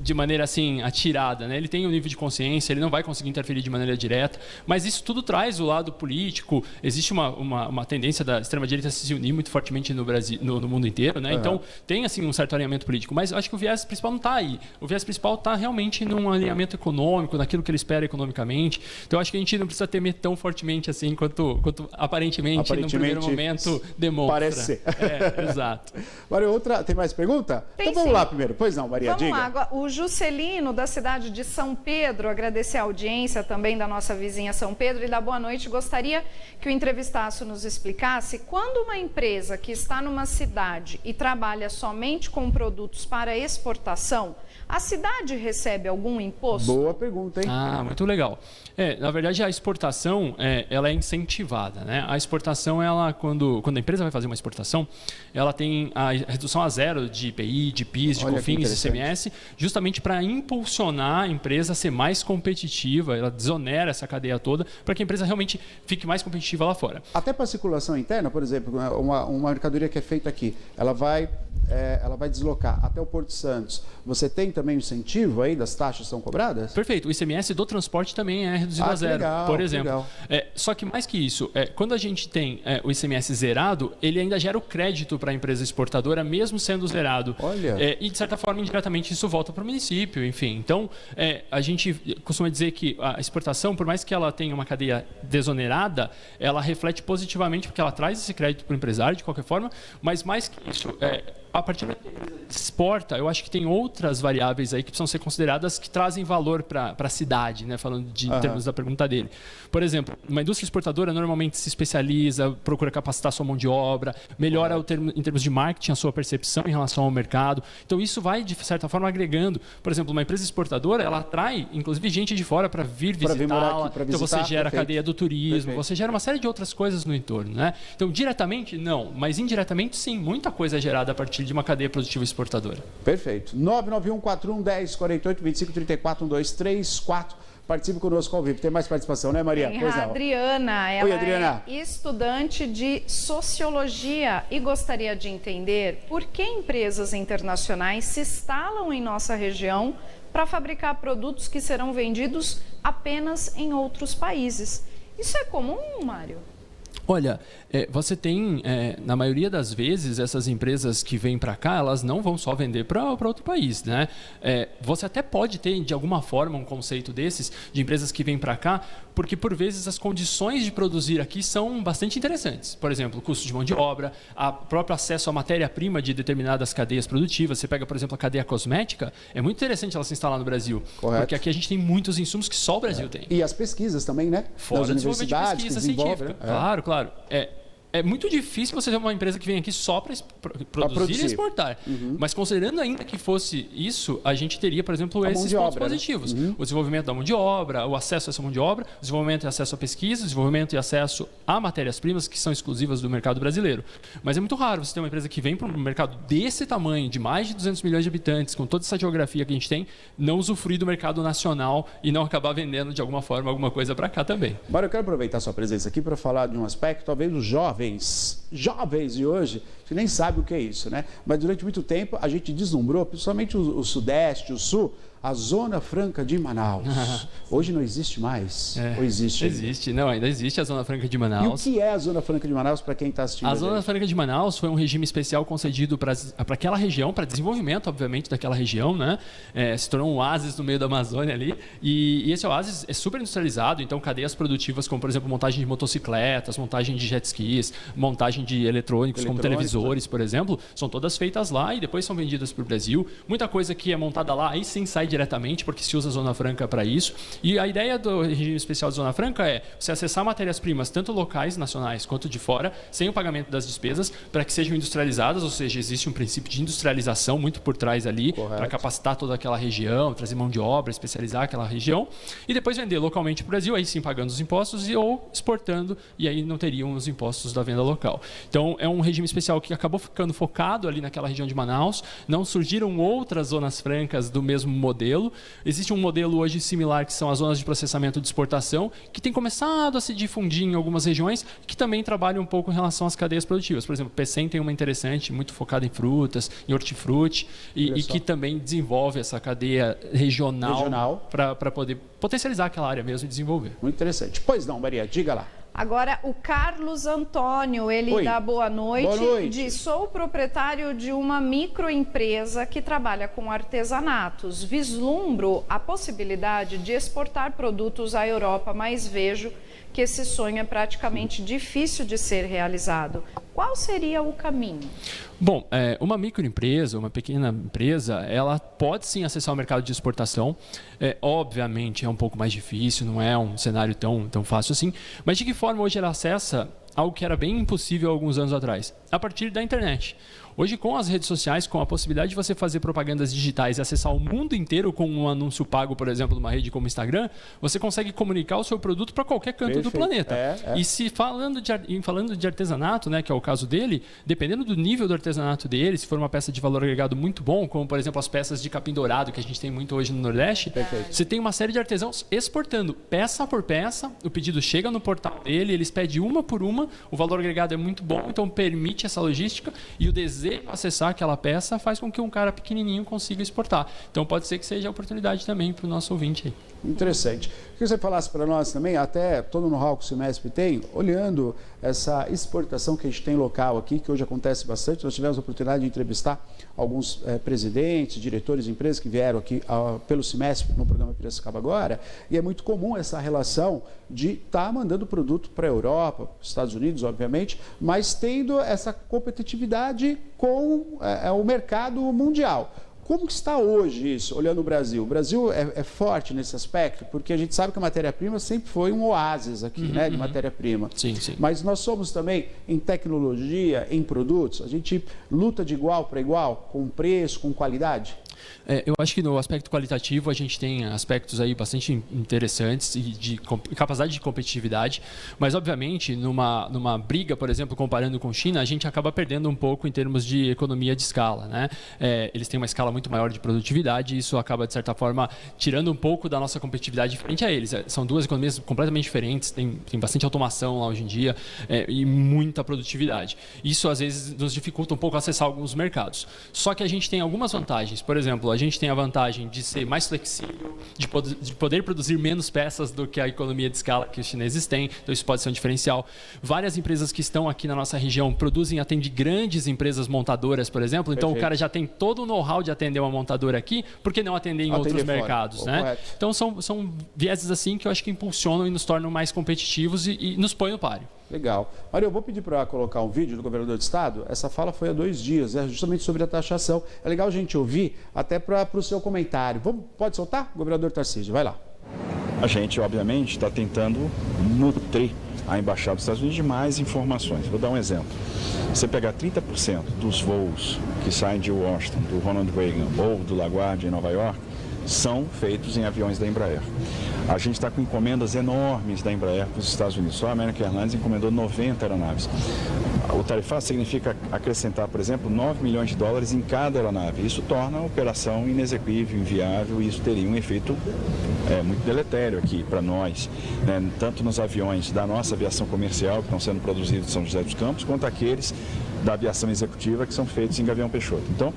de maneira assim atirada, né? Ele tem um nível de consciência, ele não vai conseguir interferir de maneira direta, mas isso tudo traz o lado político. Existe uma tendência da extrema-direita se unir muito fortemente no Brasil, no mundo inteiro, né? Então tem assim um certo alinhamento político, mas eu acho que o viés principal não está aí. O viés principal está realmente num alinhamento econômico, naquilo que ele espera economicamente. Então eu acho que a gente não precisa temer tão fortemente assim quanto aparentemente no primeiro momento demonstra. Parece ser. Exato. Maria, tem mais pergunta? Tem, então vamos sim. lá primeiro. Pois não, Maria, Vamos diga. lá. Agora, o Juscelino, da cidade de São Pedro, agradecer a audiência também da nossa vizinha São Pedro e dar boa noite. Gostaria que o entrevistaço nos explicasse quando uma empresa que está numa cidade e trabalha somente com produtos para exportação, a cidade recebe algum imposto? Boa pergunta, hein? Muito legal. Na verdade, a exportação ela é incentivada, né? A exportação, quando a empresa vai fazer uma exportação, ela tem a redução a zero de IPI, de PIS, de COFINS, de ICMS, justamente para impulsionar a empresa a ser mais competitiva. Ela desonera essa cadeia toda para que a empresa realmente fique mais competitiva lá fora. Até para a circulação interna, por exemplo, uma mercadoria que é feita aqui, ela vai deslocar até o Porto Santos. Você tem também o incentivo aí das taxas que são cobradas? Perfeito. O ICMS do transporte também é reduzido a zero, legal, por exemplo. Só que mais que isso, quando a gente tem o ICMS zerado, ele ainda gera o crédito para a empresa exportadora, mesmo sendo zerado. Olha. E, de certa forma, indiretamente, isso volta para o município, enfim. Então, a gente costuma dizer que a exportação, por mais que ela tenha uma cadeia desonerada, ela reflete positivamente, porque ela traz esse crédito para o empresário, de qualquer forma, mas mais que isso, a partir da exporta, eu acho que tem outras variáveis aí que precisam ser consideradas que trazem valor para a cidade, né? Falando em termos da pergunta dele. Por exemplo, uma indústria exportadora normalmente se especializa, procura capacitar sua mão de obra, melhora em termos de marketing a sua percepção em relação ao mercado. Então isso vai, de certa forma, agregando. Por exemplo, uma empresa exportadora, ela atrai, inclusive, gente de fora para vir visitá-la. Então você gera a cadeia do turismo, você gera uma série de outras coisas no entorno, né? Então, diretamente, não, mas indiretamente, sim, muita coisa é gerada a partir de uma cadeia produtiva exportadora. Perfeito. 991411048 2534 1234. Participe conosco ao vivo. Tem mais participação, né, Maria? Tem pois a não. Adriana. Ela Oi, Adriana. é estudante de Sociologia e gostaria de entender por que empresas internacionais se instalam em nossa região para fabricar produtos que serão vendidos apenas em outros países. Isso é comum, Mário? Olha, você tem, na maioria das vezes, essas empresas que vêm para cá, elas não vão só vender para outro país, né? Você até pode ter, de alguma forma, um conceito desses, de empresas que vêm para cá, porque, por vezes, as condições de produzir aqui são bastante interessantes. Por exemplo, o custo de mão de obra, o próprio acesso à matéria-prima de determinadas cadeias produtivas. Você pega, por exemplo, a cadeia cosmética, é muito interessante ela se instalar no Brasil. Correto. Porque aqui a gente tem muitos insumos que só o Brasil tem. E as pesquisas também, né? Fora das desenvolvimento de universidades pesquisa que desenvolvem, científica. né? Claro. É muito difícil você ter uma empresa que vem aqui só para produzir e exportar. Mas considerando ainda que fosse isso, a gente teria, por exemplo, esses pontos positivos. Né? O desenvolvimento da mão de obra, o acesso a essa mão de obra, o desenvolvimento e acesso à pesquisa, o desenvolvimento e acesso a matérias-primas que são exclusivas do mercado brasileiro. Mas é muito raro você ter uma empresa que vem para um mercado desse tamanho, de mais de 200 milhões de habitantes, com toda essa geografia que a gente tem, não usufruir do mercado nacional e não acabar vendendo de alguma forma alguma coisa para cá também. Mário, eu quero aproveitar a sua presença aqui para falar de um aspecto, talvez os jovens de hoje, que nem sabe o que é isso, né? Mas durante muito tempo a gente deslumbrou, principalmente o Sudeste, o Sul, a Zona Franca de Manaus. Hoje não existe mais? Ou existe? Existe, não, ainda existe a Zona Franca de Manaus. E o que é a Zona Franca de Manaus para quem está assistindo? A Zona Franca de Manaus foi um regime especial concedido para aquela região, para desenvolvimento, obviamente, daquela região, né? Se tornou um oásis no meio da Amazônia ali. E esse oásis é super industrializado, então cadeias produtivas como, por exemplo, montagem de motocicletas, montagem de jet skis, montagem de eletrônicos como televisores, por exemplo, são todas feitas lá e depois são vendidas para o Brasil. Muita coisa que é montada lá, aí sim sai diretamente, porque se usa a Zona Franca para isso. E a ideia do regime especial de Zona Franca é você acessar matérias-primas, tanto locais, nacionais, quanto de fora, sem o pagamento das despesas, para que sejam industrializadas, ou seja, existe um princípio de industrialização muito por trás ali, para capacitar toda aquela região, trazer mão de obra, especializar aquela região, e depois vender localmente para o Brasil, aí sim pagando os impostos ou exportando, e aí não teriam os impostos da venda local. Então, é um regime especial que acabou ficando focado ali naquela região de Manaus, não surgiram outras zonas francas do mesmo modelo. Existe um modelo hoje similar, que são as zonas de processamento de exportação, que tem começado a se difundir em algumas regiões, que também trabalham um pouco em relação às cadeias produtivas. Por exemplo, o Pecém tem uma interessante, muito focada em frutas, em hortifruti, e que também desenvolve essa cadeia regional. Para poder potencializar aquela área mesmo e desenvolver. Muito interessante. Pois não, Maria, diga lá. Agora, o Carlos Antônio, ele dá boa noite. Boa noite. Diz: sou proprietário de uma microempresa que trabalha com artesanatos. Vislumbro a possibilidade de exportar produtos à Europa, mas vejo que esse sonho é praticamente difícil de ser realizado. Qual seria o caminho? Bom, uma microempresa, uma pequena empresa, ela pode sim acessar o mercado de exportação. Obviamente é um pouco mais difícil, não é um cenário tão fácil assim. Mas de que forma hoje ela acessa algo que era bem impossível há alguns anos atrás? A partir da internet. Hoje, com as redes sociais, com a possibilidade de você fazer propagandas digitais e acessar o mundo inteiro com um anúncio pago, por exemplo, numa rede como o Instagram, você consegue comunicar o seu produto para qualquer canto do planeta. E se falando de artesanato, né, que é o caso dele, dependendo do nível do artesanato dele, se for uma peça de valor agregado muito bom, como, por exemplo, as peças de capim dourado, que a gente tem muito hoje no Nordeste, você tem uma série de artesãos exportando peça por peça, o pedido chega no portal dele, eles pedem uma por uma, o valor agregado é muito bom, então permite essa logística, e o desejo de acessar aquela peça faz com que um cara pequenininho consiga exportar. Então pode ser que seja a oportunidade também para o nosso ouvinte aí. Interessante. Queria que você falasse para nós também, até todo o know-how que o Cimesp tem, olhando essa exportação que a gente tem local aqui, que hoje acontece bastante. Nós tivemos a oportunidade de entrevistar alguns presidentes, diretores de empresas que vieram aqui pelo Cimesp no programa Piracicaba Agora, e é muito comum essa relação de estar mandando produto para a Europa, Estados Unidos, obviamente, mas tendo essa competitividade com o mercado mundial. Como que está hoje isso, olhando o Brasil? O Brasil é forte nesse aspecto, porque a gente sabe que a matéria-prima sempre foi um oásis aqui, né, de matéria-prima. Sim, sim. Mas nós somos também em tecnologia, em produtos, a gente luta de igual para igual, com preço, com qualidade? Eu acho que no aspecto qualitativo a gente tem aspectos aí bastante interessantes e de capacidade de competitividade, mas obviamente numa briga, por exemplo, comparando com China, a gente acaba perdendo um pouco em termos de economia de escala, né? Eles têm uma escala muito maior de produtividade e isso acaba, de certa forma, tirando um pouco da nossa competitividade frente a eles. São duas economias completamente diferentes, tem bastante automação lá hoje em dia e muita produtividade. Isso, às vezes, nos dificulta um pouco acessar alguns mercados. Só que a gente tem algumas vantagens. Por exemplo, a gente tem a vantagem de ser mais flexível, de poder produzir menos peças do que a economia de escala que os chineses têm, então isso pode ser um diferencial. Várias empresas que estão aqui na nossa região produzem, atendem grandes empresas montadoras, por exemplo, então o cara já tem todo o know-how de atender uma montadora aqui, por que não atender em outros mercados, né? Correto. Então são vieses assim que eu acho que impulsionam e nos tornam mais competitivos e nos põem no páreo. Legal. Mário, eu vou pedir para colocar um vídeo do governador do estado. Essa fala foi há 2 dias, justamente sobre a taxação. É legal a gente ouvir até para o seu comentário. Pode soltar, governador Tarcísio? Vai lá. A gente, obviamente, está tentando nutrir a Embaixada dos Estados Unidos de mais informações. Vou dar um exemplo. Você pegar 30% dos voos que saem de Washington, do Ronald Reagan ou do LaGuardia em Nova York, são feitos em aviões da Embraer. A gente está com encomendas enormes da Embraer para os Estados Unidos. Só a American Airlines encomendou 90 aeronaves. O tarifado significa acrescentar, por exemplo, 9 milhões de dólares em cada aeronave. Isso torna a operação inexequível, inviável, e isso teria um efeito muito deletério aqui para nós, né? Tanto nos aviões da nossa aviação comercial, que estão sendo produzidos em São José dos Campos, quanto aqueles da aviação executiva, que são feitos em Gavião Peixoto. Então,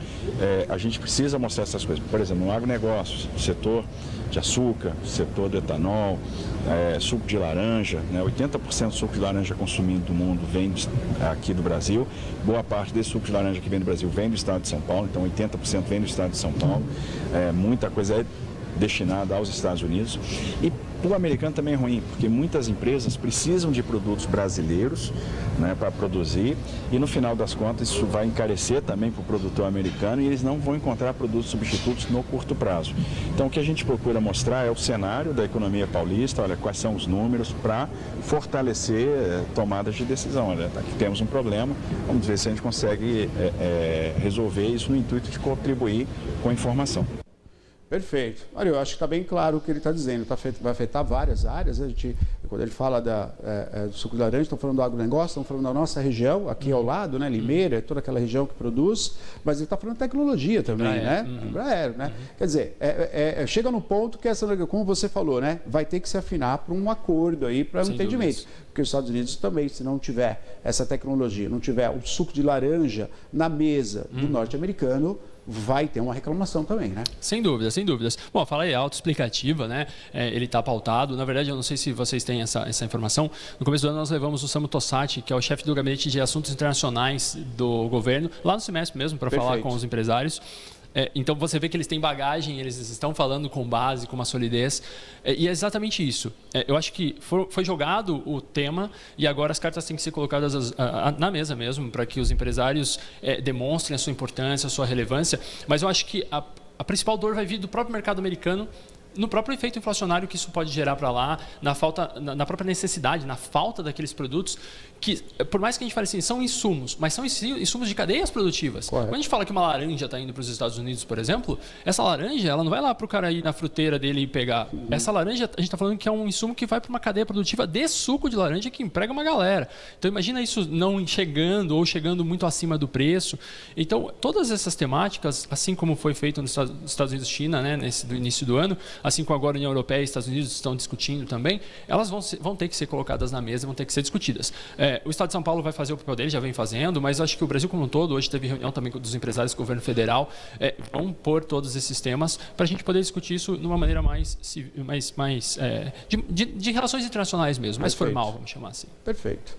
a gente precisa mostrar essas coisas. Por exemplo, no agronegócio, setor de açúcar, setor do etanol, suco de laranja, né? 80% do suco de laranja consumido do mundo vem aqui do Brasil. Boa parte desse suco de laranja que vem do Brasil vem do estado de São Paulo, então 80% vem do estado de São Paulo. Muita coisa é destinada aos Estados Unidos. E Para o americano também é ruim, porque muitas empresas precisam de produtos brasileiros, né, para produzir, e no final das contas isso vai encarecer também para o produtor americano e eles não vão encontrar produtos substitutos no curto prazo. Então o que a gente procura mostrar é o cenário da economia paulista, olha quais são os números para fortalecer tomadas de decisão. Olha, aqui temos um problema, vamos ver se a gente consegue resolver isso no intuito de contribuir com a informação. Perfeito. Olha, eu acho que está bem claro o que ele está dizendo. Vai afetar várias áreas. Quando ele fala do suco de laranja, estão falando do agronegócio, estão falando da nossa região, aqui ao lado, né? Limeira, toda aquela região que produz, mas ele está falando de tecnologia também, né? Embraer, né? Quer dizer, chega no ponto que como você falou, né? Vai ter que se afinar para um acordo aí, para um entendimento. Porque os Estados Unidos também, se não tiver essa tecnologia, não tiver o suco de laranja na mesa do norte-americano, vai ter uma reclamação também, né? Sem dúvidas, sem dúvidas. Bom, a fala é autoexplicativa, né? Ele está pautado. Na verdade, eu não sei se vocês têm essa informação. No começo do ano, nós levamos o Samu Tossati, que é o chefe do Gabinete de Assuntos Internacionais do governo, lá no semestre mesmo, para falar com os empresários. Então, você vê que eles têm bagagem, eles estão falando com base, com uma solidez. E é exatamente isso. Eu acho que foi jogado o tema e agora as cartas têm que ser colocadas na mesa mesmo, para que os empresários demonstrem a sua importância, a sua relevância. Mas eu acho que a principal dor vai vir do próprio mercado americano, no próprio efeito inflacionário que isso pode gerar para lá, na própria necessidade, na falta daqueles produtos que, por mais que a gente fale assim, são insumos, mas são insumos de cadeias produtivas. Correto. Quando a gente fala que uma laranja está indo para os Estados Unidos, por exemplo, essa laranja ela não vai lá para o cara ir na fruteira dele e pegar. Essa laranja, a gente está falando que é um insumo que vai para uma cadeia produtiva de suco de laranja que emprega uma galera. Então, imagina isso não chegando ou chegando muito acima do preço. Então, todas essas temáticas, assim como foi feito nos Estados Unidos e China, né, do início do ano, assim como agora a União Europeia e Estados Unidos estão discutindo também, elas vão ter que ser colocadas na mesa, vão ter que ser discutidas. O Estado de São Paulo vai fazer o papel dele, já vem fazendo, mas acho que o Brasil como um todo, hoje teve reunião também dos empresários do governo federal, vão pôr todos esses temas para a gente poder discutir isso de uma maneira mais de relações internacionais mesmo, mais formal, vamos chamar assim. Perfeito.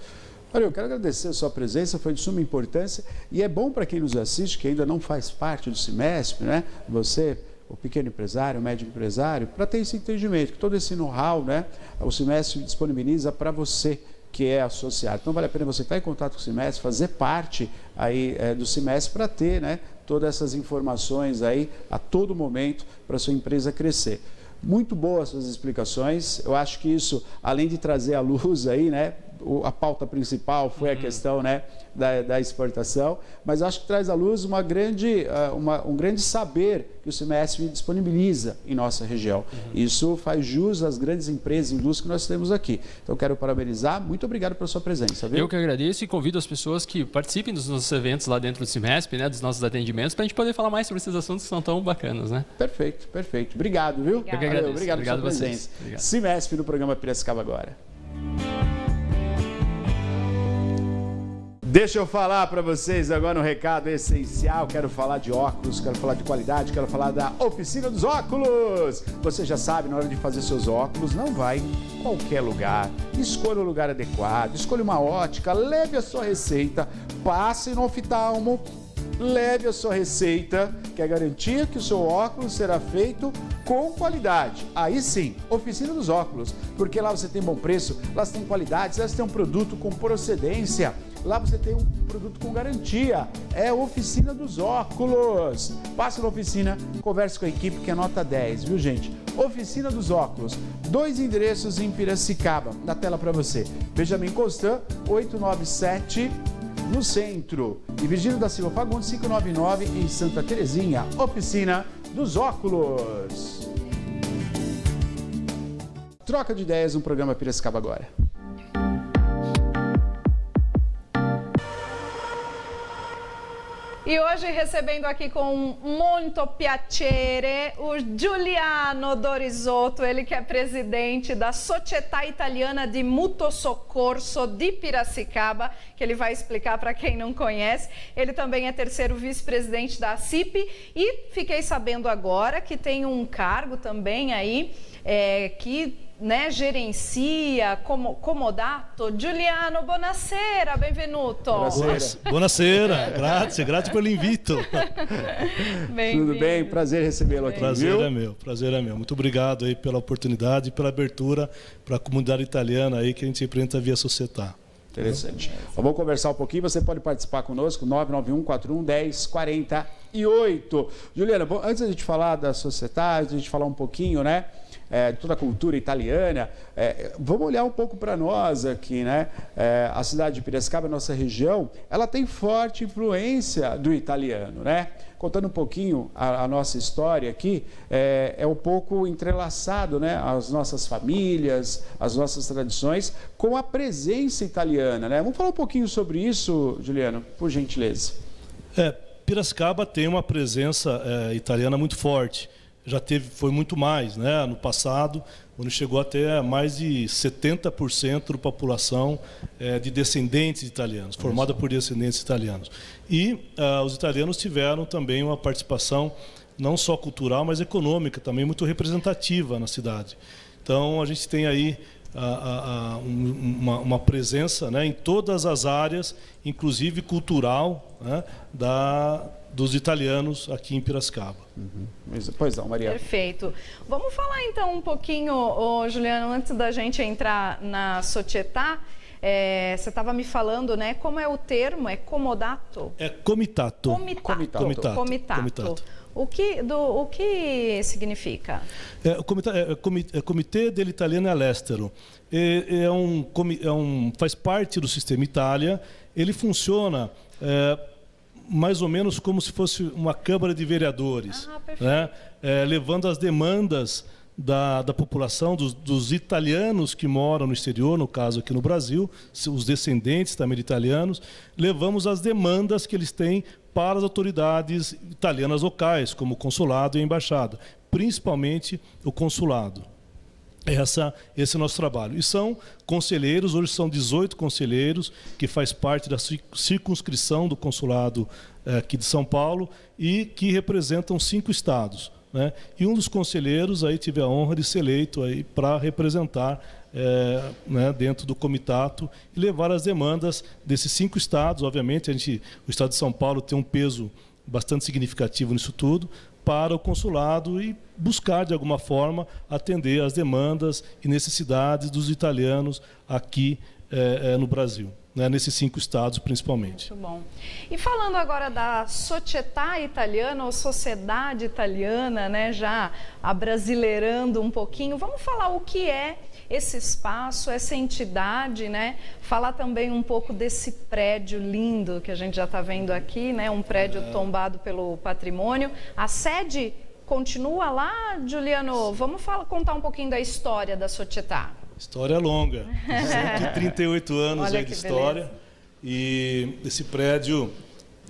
Olha, eu quero agradecer a sua presença, foi de suma importância e é bom para quem nos assiste, que ainda não faz parte do CIMESP, né? Você, o pequeno empresário, o médio empresário, para ter esse entendimento, que todo esse know-how, né, o CIMESP disponibiliza para você que é associado. Então, vale a pena você estar em contato com o CIMESP, fazer parte aí do CIMESP para ter, né, todas essas informações aí a todo momento para a sua empresa crescer. Muito boas suas explicações. Eu acho que isso, além de trazer à luz aí, né, a pauta principal foi a questão, né, da exportação, mas acho que traz à luz um grande saber que o CIMESP disponibiliza em nossa região. Isso faz jus às grandes empresas e indústrias que nós temos aqui. Então, quero parabenizar. Muito obrigado pela sua presença. Viu? Eu que agradeço e convido as pessoas que participem dos nossos eventos lá dentro do CIMESP, né, dos nossos atendimentos, para a gente poder falar mais sobre esses assuntos que são tão bacanas, né? Perfeito, perfeito. Obrigado, viu? Eu que agradeço. Obrigado pela sua presença. Obrigado. CIMESP no programa Piracicaba Agora. Deixa eu falar para vocês agora um recado essencial. Quero falar de óculos, quero falar de qualidade, quero falar da Oficina dos Óculos. Você já sabe, na hora de fazer seus óculos, não vai em qualquer lugar. Escolha o lugar adequado, escolha uma ótica, leve a sua receita, passe no oftalmo, leve a sua receita, que é garantia que o seu óculos será feito com qualidade. Aí sim, Oficina dos Óculos, porque lá você tem bom preço, lá você tem qualidade, lá você tem um produto com procedência. Lá você tem um produto com garantia. É a Oficina dos Óculos. Passe na oficina, converse com a equipe que é nota 10, viu, gente? Oficina dos Óculos. 2 endereços em Piracicaba. Na tela para você. Benjamin Constant, 897, no centro. E Virgílio da Silva Fagundes, 599, em Santa Terezinha. Oficina dos Óculos. Troca de ideias no programa Piracicaba Agora. E hoje recebendo aqui com muito piacere o Giuliano Dorisotto, ele que é presidente da Società Italiana di Mutuo Soccorso de Piracicaba, que ele vai explicar para quem não conhece. Ele também é terceiro vice-presidente da CIP e fiquei sabendo agora que tem um cargo também aí que né, gerencia, comodato. Giuliano, buonasera, benvenuto. Buonasera, grazie per l'invito. Tudo bem? Prazer recebê-lo aqui. Prazer é meu. Muito obrigado aí pela oportunidade e pela abertura para a comunidade italiana aí que a gente representa via Società. Interessante. Vamos conversar um pouquinho, você pode participar conosco, 991-41-1048. Juliana, bom, antes da gente falar da Società, antes da gente falar um pouquinho, né, de toda a cultura italiana, vamos olhar um pouco para nós aqui, né? A cidade de Piracicaba, nossa região, ela tem forte influência do italiano, né? Contando um pouquinho a nossa história aqui, é um pouco entrelaçado, né? As nossas famílias, as nossas tradições, com a presença italiana, né? Vamos falar um pouquinho sobre isso, Juliano, por gentileza. Piracicaba tem uma presença italiana muito forte. Foi muito mais, né? No passado, quando chegou até mais de 70% da população de descendentes italianos, formada por descendentes italianos. E os italianos tiveram também uma participação não só cultural, mas econômica, também muito representativa na cidade. Então, a gente tem aí uma presença, né, em todas as áreas, inclusive cultural, né, dos italianos aqui em Piracicaba. Pois não, Maria. Perfeito. Vamos falar então um pouquinho, Juliano, antes da gente entrar na Società. Você estava me falando, né? Como é o termo? É comodato? É comitato. Comitato. O que significa? Comitê dell'Italiano all'Estero. Faz parte do sistema Itália. Ele funciona mais ou menos como se fosse uma Câmara de Vereadores, né? Levando as demandas da população, dos italianos que moram no exterior, no caso aqui no Brasil, os descendentes também de italianos, levamos as demandas que eles têm para as autoridades italianas locais, como o consulado e a embaixada, principalmente o consulado. Esse é o nosso trabalho. E são conselheiros, hoje são 18 conselheiros, que faz parte da circunscrição do consulado aqui de São Paulo e que representam 5 estados, né? E um dos conselheiros aí tive a honra de ser eleito para representar né, dentro do comitato e levar as demandas desses 5 estados. Obviamente, o estado de São Paulo tem um peso bastante significativo nisso tudo, para o consulado e buscar, de alguma forma, atender às demandas e necessidades dos italianos aqui no Brasil, né, nesses 5 estados, principalmente. Muito bom. E falando agora da Società Italiana, ou Sociedade Italiana, né, já abrasileirando um pouquinho, vamos falar o que é esse espaço, essa entidade, né? Falar também um pouco desse prédio lindo que a gente já está vendo aqui, né? Um prédio tombado pelo patrimônio. A sede continua lá, Giuliano? Vamos contar um pouquinho da história da Società. História longa, 138 anos de história. Beleza. E esse prédio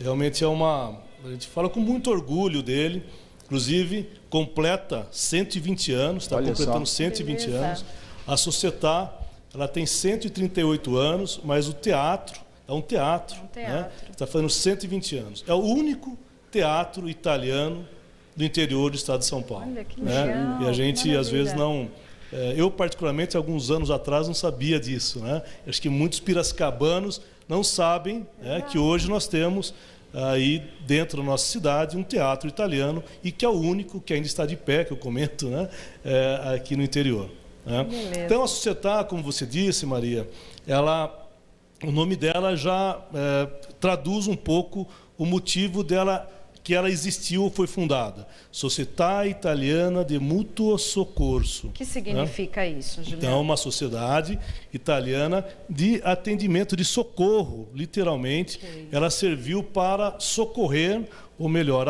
realmente a gente fala com muito orgulho dele, inclusive completa 120 anos, está completando 120 anos. A Società, ela tem 138 anos, mas o teatro é um teatro. Né? Está fazendo 120 anos. É o único teatro italiano do interior do estado de São Paulo. Olha, que legal, né? E a gente, às vezes, não... eu, particularmente, alguns anos atrás, não sabia disso, né? Acho que muitos piracicabanos não sabem, né, que hoje nós temos aí dentro da nossa cidade um teatro italiano e que é o único que ainda está de pé, que eu comento, né, aqui no interior. Então, a Società, como você disse, Maria, o nome dela já traduz um pouco o motivo dela, que ela existiu ou foi fundada. Società Italiana de Mutuo Soccorso. O que significa isso, Juliano? Então, uma sociedade italiana de atendimento, de socorro, literalmente. Ela serviu para socorrer, ou melhor,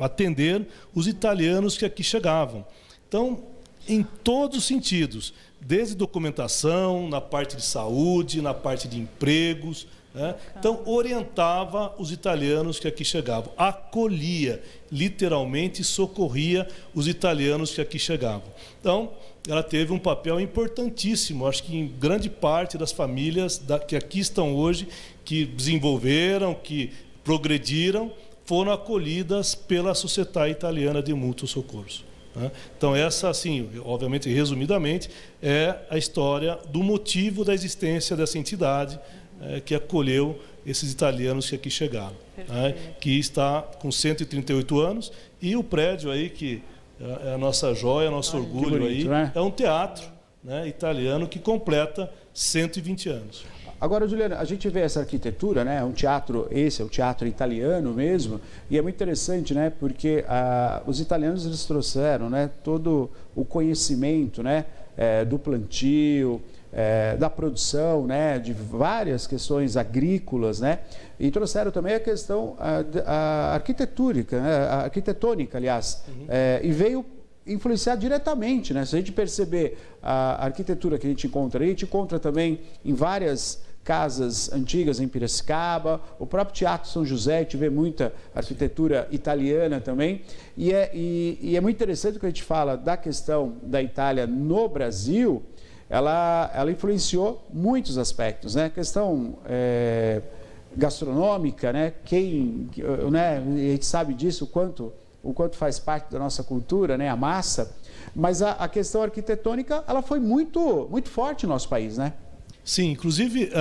atender os italianos que aqui chegavam. Então, em todos os sentidos, desde documentação, na parte de saúde, na parte de empregos, né? Então, orientava os italianos que aqui chegavam, acolhia, literalmente socorria os italianos que aqui chegavam. Então, ela teve um papel importantíssimo, acho que em grande parte das famílias que aqui estão hoje, que desenvolveram, que progrediram, foram acolhidas pela Società Italiana de Mutuo Soccorso. né? Então essa, assim, obviamente, resumidamente, é a história do motivo da existência dessa entidade que acolheu esses italianos que aqui chegaram, né? Que está com 138 anos, e o prédio aí que é a nossa joia, nosso orgulho bonito, aí, né? É um teatro, né, italiano que completa 120 anos. Agora, Juliana, a gente vê essa arquitetura, né? Um teatro, esse é um teatro italiano mesmo, e é muito interessante, né? Porque os italianos, eles trouxeram, né, todo o conhecimento, né, do plantio, da produção, né, de várias questões agrícolas, né, e trouxeram também a questão arquitetônica, né, arquitetônica, aliás, e veio influenciar diretamente, né? Se a gente perceber a arquitetura que a gente encontra também em várias casas antigas em Piracicaba, o próprio Teatro São José, a gente vê muita arquitetura italiana também, e é muito interessante quando a gente fala da questão da Itália no Brasil. Ela influenciou muitos aspectos, né? A questão gastronômica, né? Né? A gente sabe disso, o quanto faz parte da nossa cultura, né? A massa, mas a questão arquitetônica, ela foi muito, muito forte no nosso país, né? Sim, inclusive,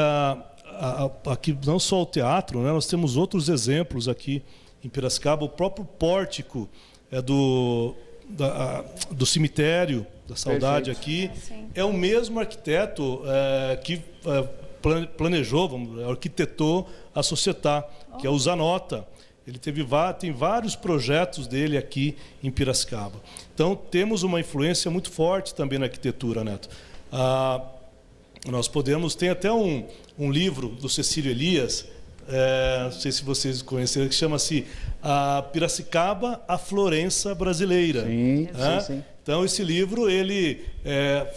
aqui não só o teatro, né? Nós temos outros exemplos aqui em Piracicaba, o próprio pórtico do cemitério da Saudade. Perfeito. Aqui. Sim. É o mesmo arquiteto que planejou, arquitetou a Società, que é o Zanotta. Ele tem vários projetos dele aqui em Piracicaba. Então, temos uma influência muito forte também na arquitetura, Neto. Nós tem até um livro do Cecílio Elias, não sei se vocês conheceram, que chama-se Piracicaba, a Florença Brasileira. Sim, sim. Então, esse livro ele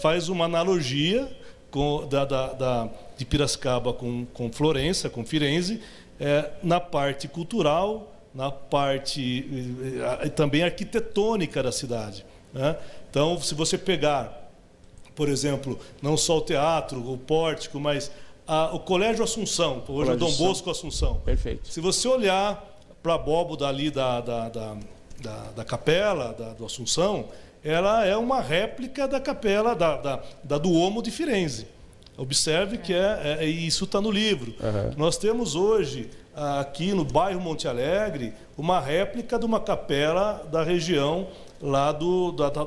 faz uma analogia de Piracicaba com Florença, com Firenze, na parte cultural, na parte também arquitetônica da cidade, né? Então, se você pegar, por exemplo, não só o teatro, o pórtico, mas o Colégio Assunção, hoje é Dom Bosco Assunção. Perfeito. Se você olhar para a abóboda ali da capela do Assunção, ela é uma réplica da capela do Duomo de Firenze. Observe que isso está no livro. Uhum. Nós temos hoje, aqui no bairro Monte Alegre, uma réplica de uma capela da região lá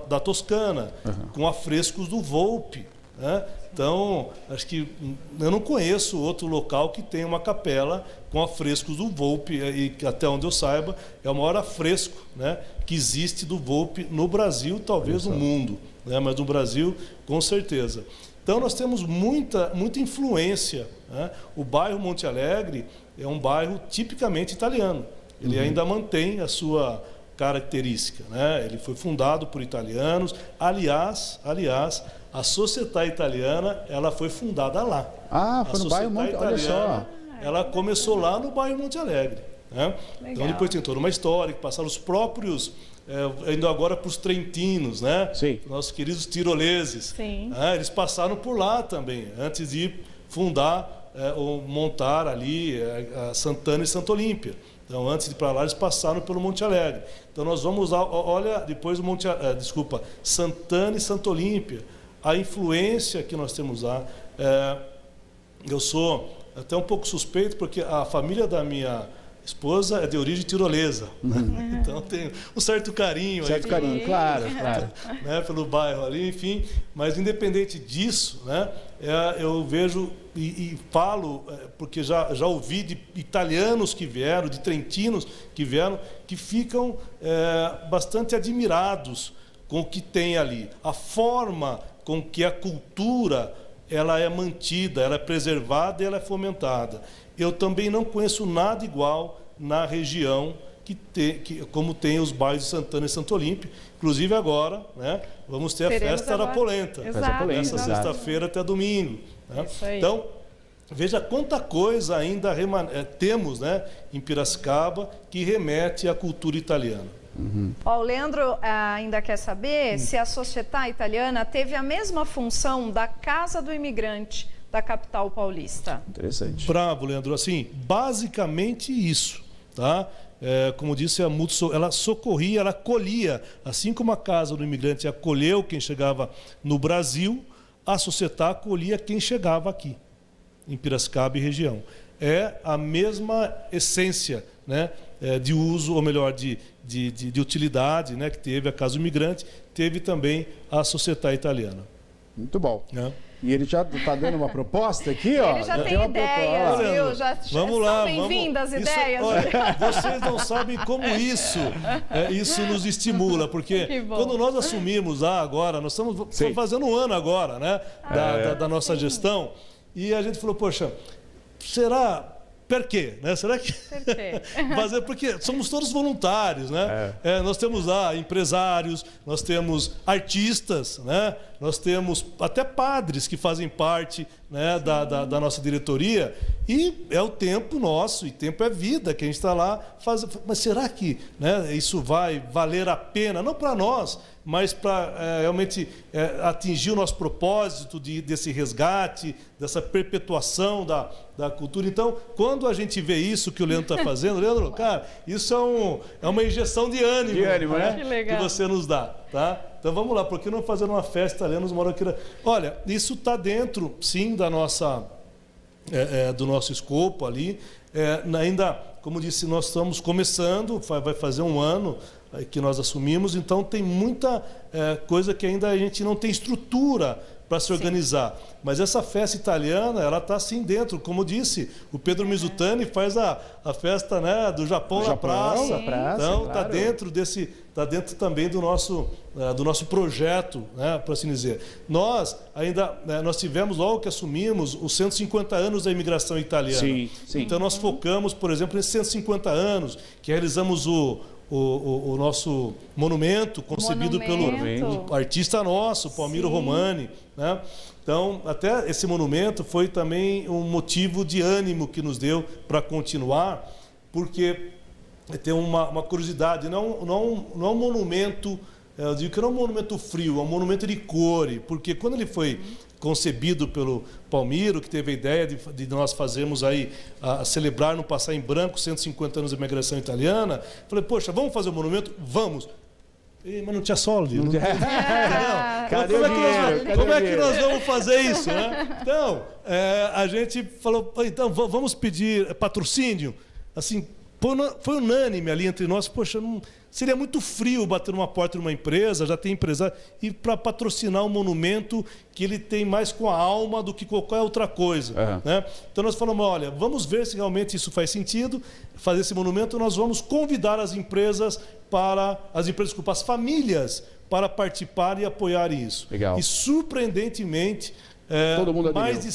da Toscana, com afrescos do Volpe, né? Então, acho que eu não conheço outro local que tenha uma capela com afrescos do Volpe, e até onde eu saiba, é o maior afresco, né, que existe do Volpe no Brasil, talvez no mundo, né, mas no Brasil, com certeza. Então, nós temos muita influência, né? O bairro Monte Alegre é um bairro tipicamente italiano. Ele ainda mantém a sua característica, né? Ele foi fundado por italianos. Aliás, a Società Italiana, ela foi fundada lá. Foi no bairro Monte Alegre. Olha só. Ela começou lá no bairro Monte Alegre, né? Então, depois tem toda uma história que passaram os próprios... indo agora para os trentinos, né? Sim. Nossos queridos tiroleses. Sim. Eles passaram por lá também, antes de fundar ou montar ali a Sant'Anna e Santa Olímpia. Então, antes de ir para lá, eles passaram pelo Monte Alegre. Então, nós vamos lá, olha, depois do Sant'Anna e Santa Olímpia, a influência que nós temos lá. Eu sou até um pouco suspeito, porque a família da minha esposa é de origem tirolesa. Então tem um certo carinho. Certo carinho, claro. Né, pelo bairro ali, enfim. Mas independente disso, né, eu vejo e falo, porque já ouvi de italianos que vieram, de trentinos que vieram, que ficam bastante admirados com o que tem ali. A forma com que a cultura ela é mantida, ela é preservada e ela é fomentada. Eu também não conheço nada igual na região como tem os bairros de Sant'Anna e Santa Olímpia. Inclusive agora, né, vamos ter a festa da polenta. Essa sexta-feira até domingo. Né? Então, veja quanta coisa ainda temos, né, em Piracicaba que remete à cultura italiana. O Leandro ainda quer saber se a Società Italiana teve a mesma função da Casa do Imigrante da capital paulista. Interessante. Bravo, Leandro. Assim, basicamente isso, tá? como disse, ela socorria, ela acolhia, assim como a Casa do Imigrante acolheu quem chegava no Brasil, a Societá acolhia quem chegava aqui, em Piracicaba e região. É a mesma essência, né, de uso, ou melhor, de utilidade, né, que teve a Casa do Imigrante, teve também a Societá Italiana. Muito bom. E ele já está dando uma proposta aqui, ó. Ele já tem ideias, viu? Vamos lá, bem-vindas as ideias. Olha, vocês não sabem como isso nos estimula, porque quando nós assumimos agora, nós estamos fazendo um ano agora, né, da nossa gestão, e a gente falou, poxa, será... Per quê? Né? Será que... Fazer porque somos todos voluntários, né? Nós temos lá empresários, nós temos artistas, né? Nós temos até padres que fazem parte, né, da nossa diretoria, e é o tempo nosso, e tempo é vida, que a gente está lá fazendo. Mas será que, né, isso vai valer a pena? Não para nós, mas para realmente atingir o nosso propósito desse resgate, dessa perpetuação da cultura. Então, quando a gente vê isso que o Leandro está fazendo, Leandro, cara, isso é uma injeção de ânimo, né? Que você nos dá, tá? Então vamos lá, por que não fazer uma festa italiana? Olha, isso está dentro, sim, da nossa, do nosso escopo ali. Ainda, como disse, nós estamos começando, vai fazer um ano que nós assumimos, então tem muita coisa que ainda a gente não tem estrutura para se organizar. Mas essa festa italiana, ela está assim dentro. Como disse, o Pedro Mizutani faz a festa, né, do Japão na praça. Então está dentro também do nosso projeto, né, para assim dizer. Nós tivemos, logo que assumimos, os 150 anos da imigração italiana. Sim. Então nós focamos, por exemplo, nesses 150 anos, que realizamos o nosso monumento, concebido pelo artista nosso, Palmiro Romani, né? Então, até esse monumento foi também um motivo de ânimo que nos deu para continuar, porque tem uma curiosidade, não é um monumento, eu digo que não é um monumento frio, é um monumento de core, porque quando ele foi concebido pelo Palmiro, que teve a ideia de nós fazermos aí, celebrar no Passar em Branco 150 anos da imigração italiana, falei, poxa, vamos fazer um monumento? Vamos! Mas não tinha solo, viu? Como é que nós vamos fazer isso, né? Então, a gente falou, então vamos pedir patrocínio, assim, foi unânime ali entre nós, poxa, seria muito frio bater numa porta de uma empresa, já tem empresário, e para patrocinar um monumento que ele tem mais com a alma do que qualquer outra coisa. Né? Então nós falamos, olha, vamos ver se realmente isso faz sentido, fazer esse monumento, nós vamos convidar as famílias para participar e apoiar isso. Legal. E surpreendentemente, mais de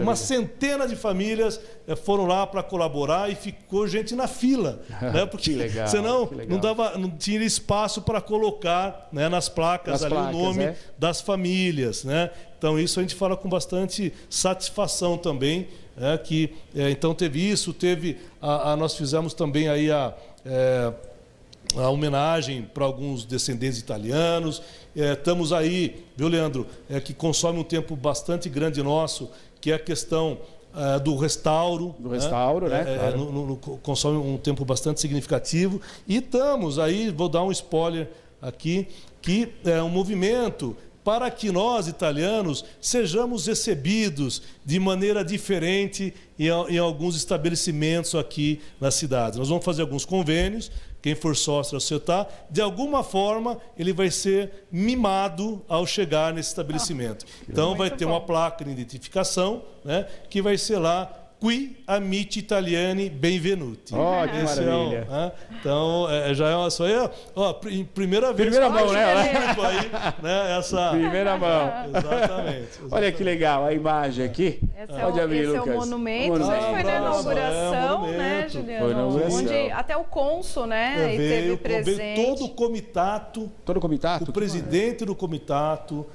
uma centena de famílias foram lá para colaborar e ficou gente na fila, né? Porque senão não tinha espaço para colocar, né, nas placas ali o nome das famílias, né? Então isso a gente fala com bastante satisfação também, então teve isso, nós fizemos também aí a homenagem para alguns descendentes italianos. Estamos aí, viu, Leandro, que consome um tempo bastante grande nosso, que é a questão do restauro. Do restauro, né? Consome um tempo bastante significativo. E estamos aí, vou dar um spoiler aqui, que é um movimento para que nós, italianos, sejamos recebidos de maneira diferente em alguns estabelecimentos aqui na cidade. Nós vamos fazer alguns convênios, quem for sócio da Societá, de alguma forma ele vai ser mimado ao chegar nesse estabelecimento. Então vai ter uma placa de identificação, né, que vai ser lá, Qui amici italiani benvenuti. Oh, que maravilha. Então, já é uma só em primeira vez. Primeira mão, né? Primeira mão. Exatamente. Olha que legal a imagem aqui. Pode abrir, Lucas. Esse é o monumento. Isso foi na inauguração, né, Juliano? Foi na inauguração. Onde até o cônsul, né, teve presente. Veio todo o comitato. Todo o comitato? O presidente do comitato.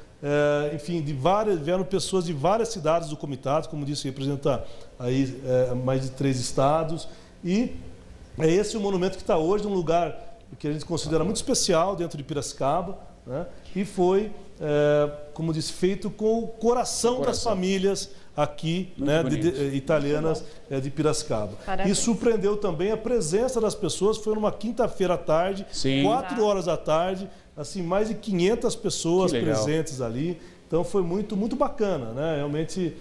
Enfim, vieram pessoas de várias cidades do comitato, como disse, representa aí mais de 3 estados, e é esse o monumento que está hoje num lugar que a gente considera muito especial dentro de Piracicaba, né? E foi, como disse, feito com o coração das famílias aqui, né, italianas de Piracicaba. Parabéns. E surpreendeu também a presença das pessoas, foi numa quinta-feira à tarde, 4 horas da tarde, assim, mais de 500 pessoas presentes ali. Então foi muito, muito bacana, né? Realmente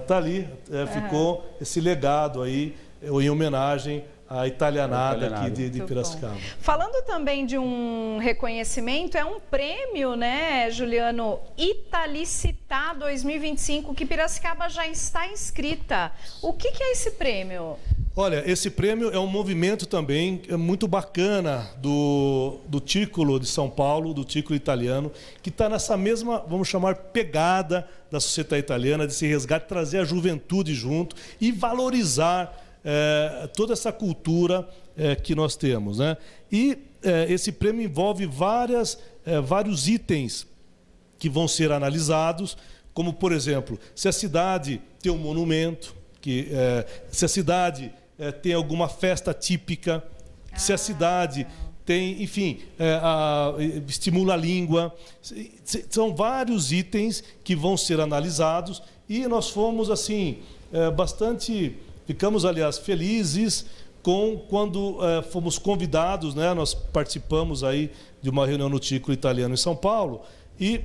tá ali, ficou esse legado aí, em homenagem à italianada aqui de Piracicaba. Falando também de um reconhecimento, é um prêmio, né, Juliano? Italicitá 2025, que Piracicaba já está inscrita. O que é esse prêmio? Olha, esse prêmio é um movimento também muito bacana do Círculo de São Paulo, do Círculo Italiano, que está nessa mesma, vamos chamar, pegada da sociedade italiana, de se resgate, trazer a juventude junto e valorizar toda essa cultura que nós temos, né? E esse prêmio envolve vários itens que vão ser analisados, como, por exemplo, se a cidade tem um monumento, se a cidade tem alguma festa típica, se a cidade tem, enfim, estimula a língua. São vários itens que vão ser analisados e nós fomos, assim, ficamos, aliás, felizes quando fomos convidados, né? Nós participamos aí de uma reunião no Círculo Italiano em São Paulo e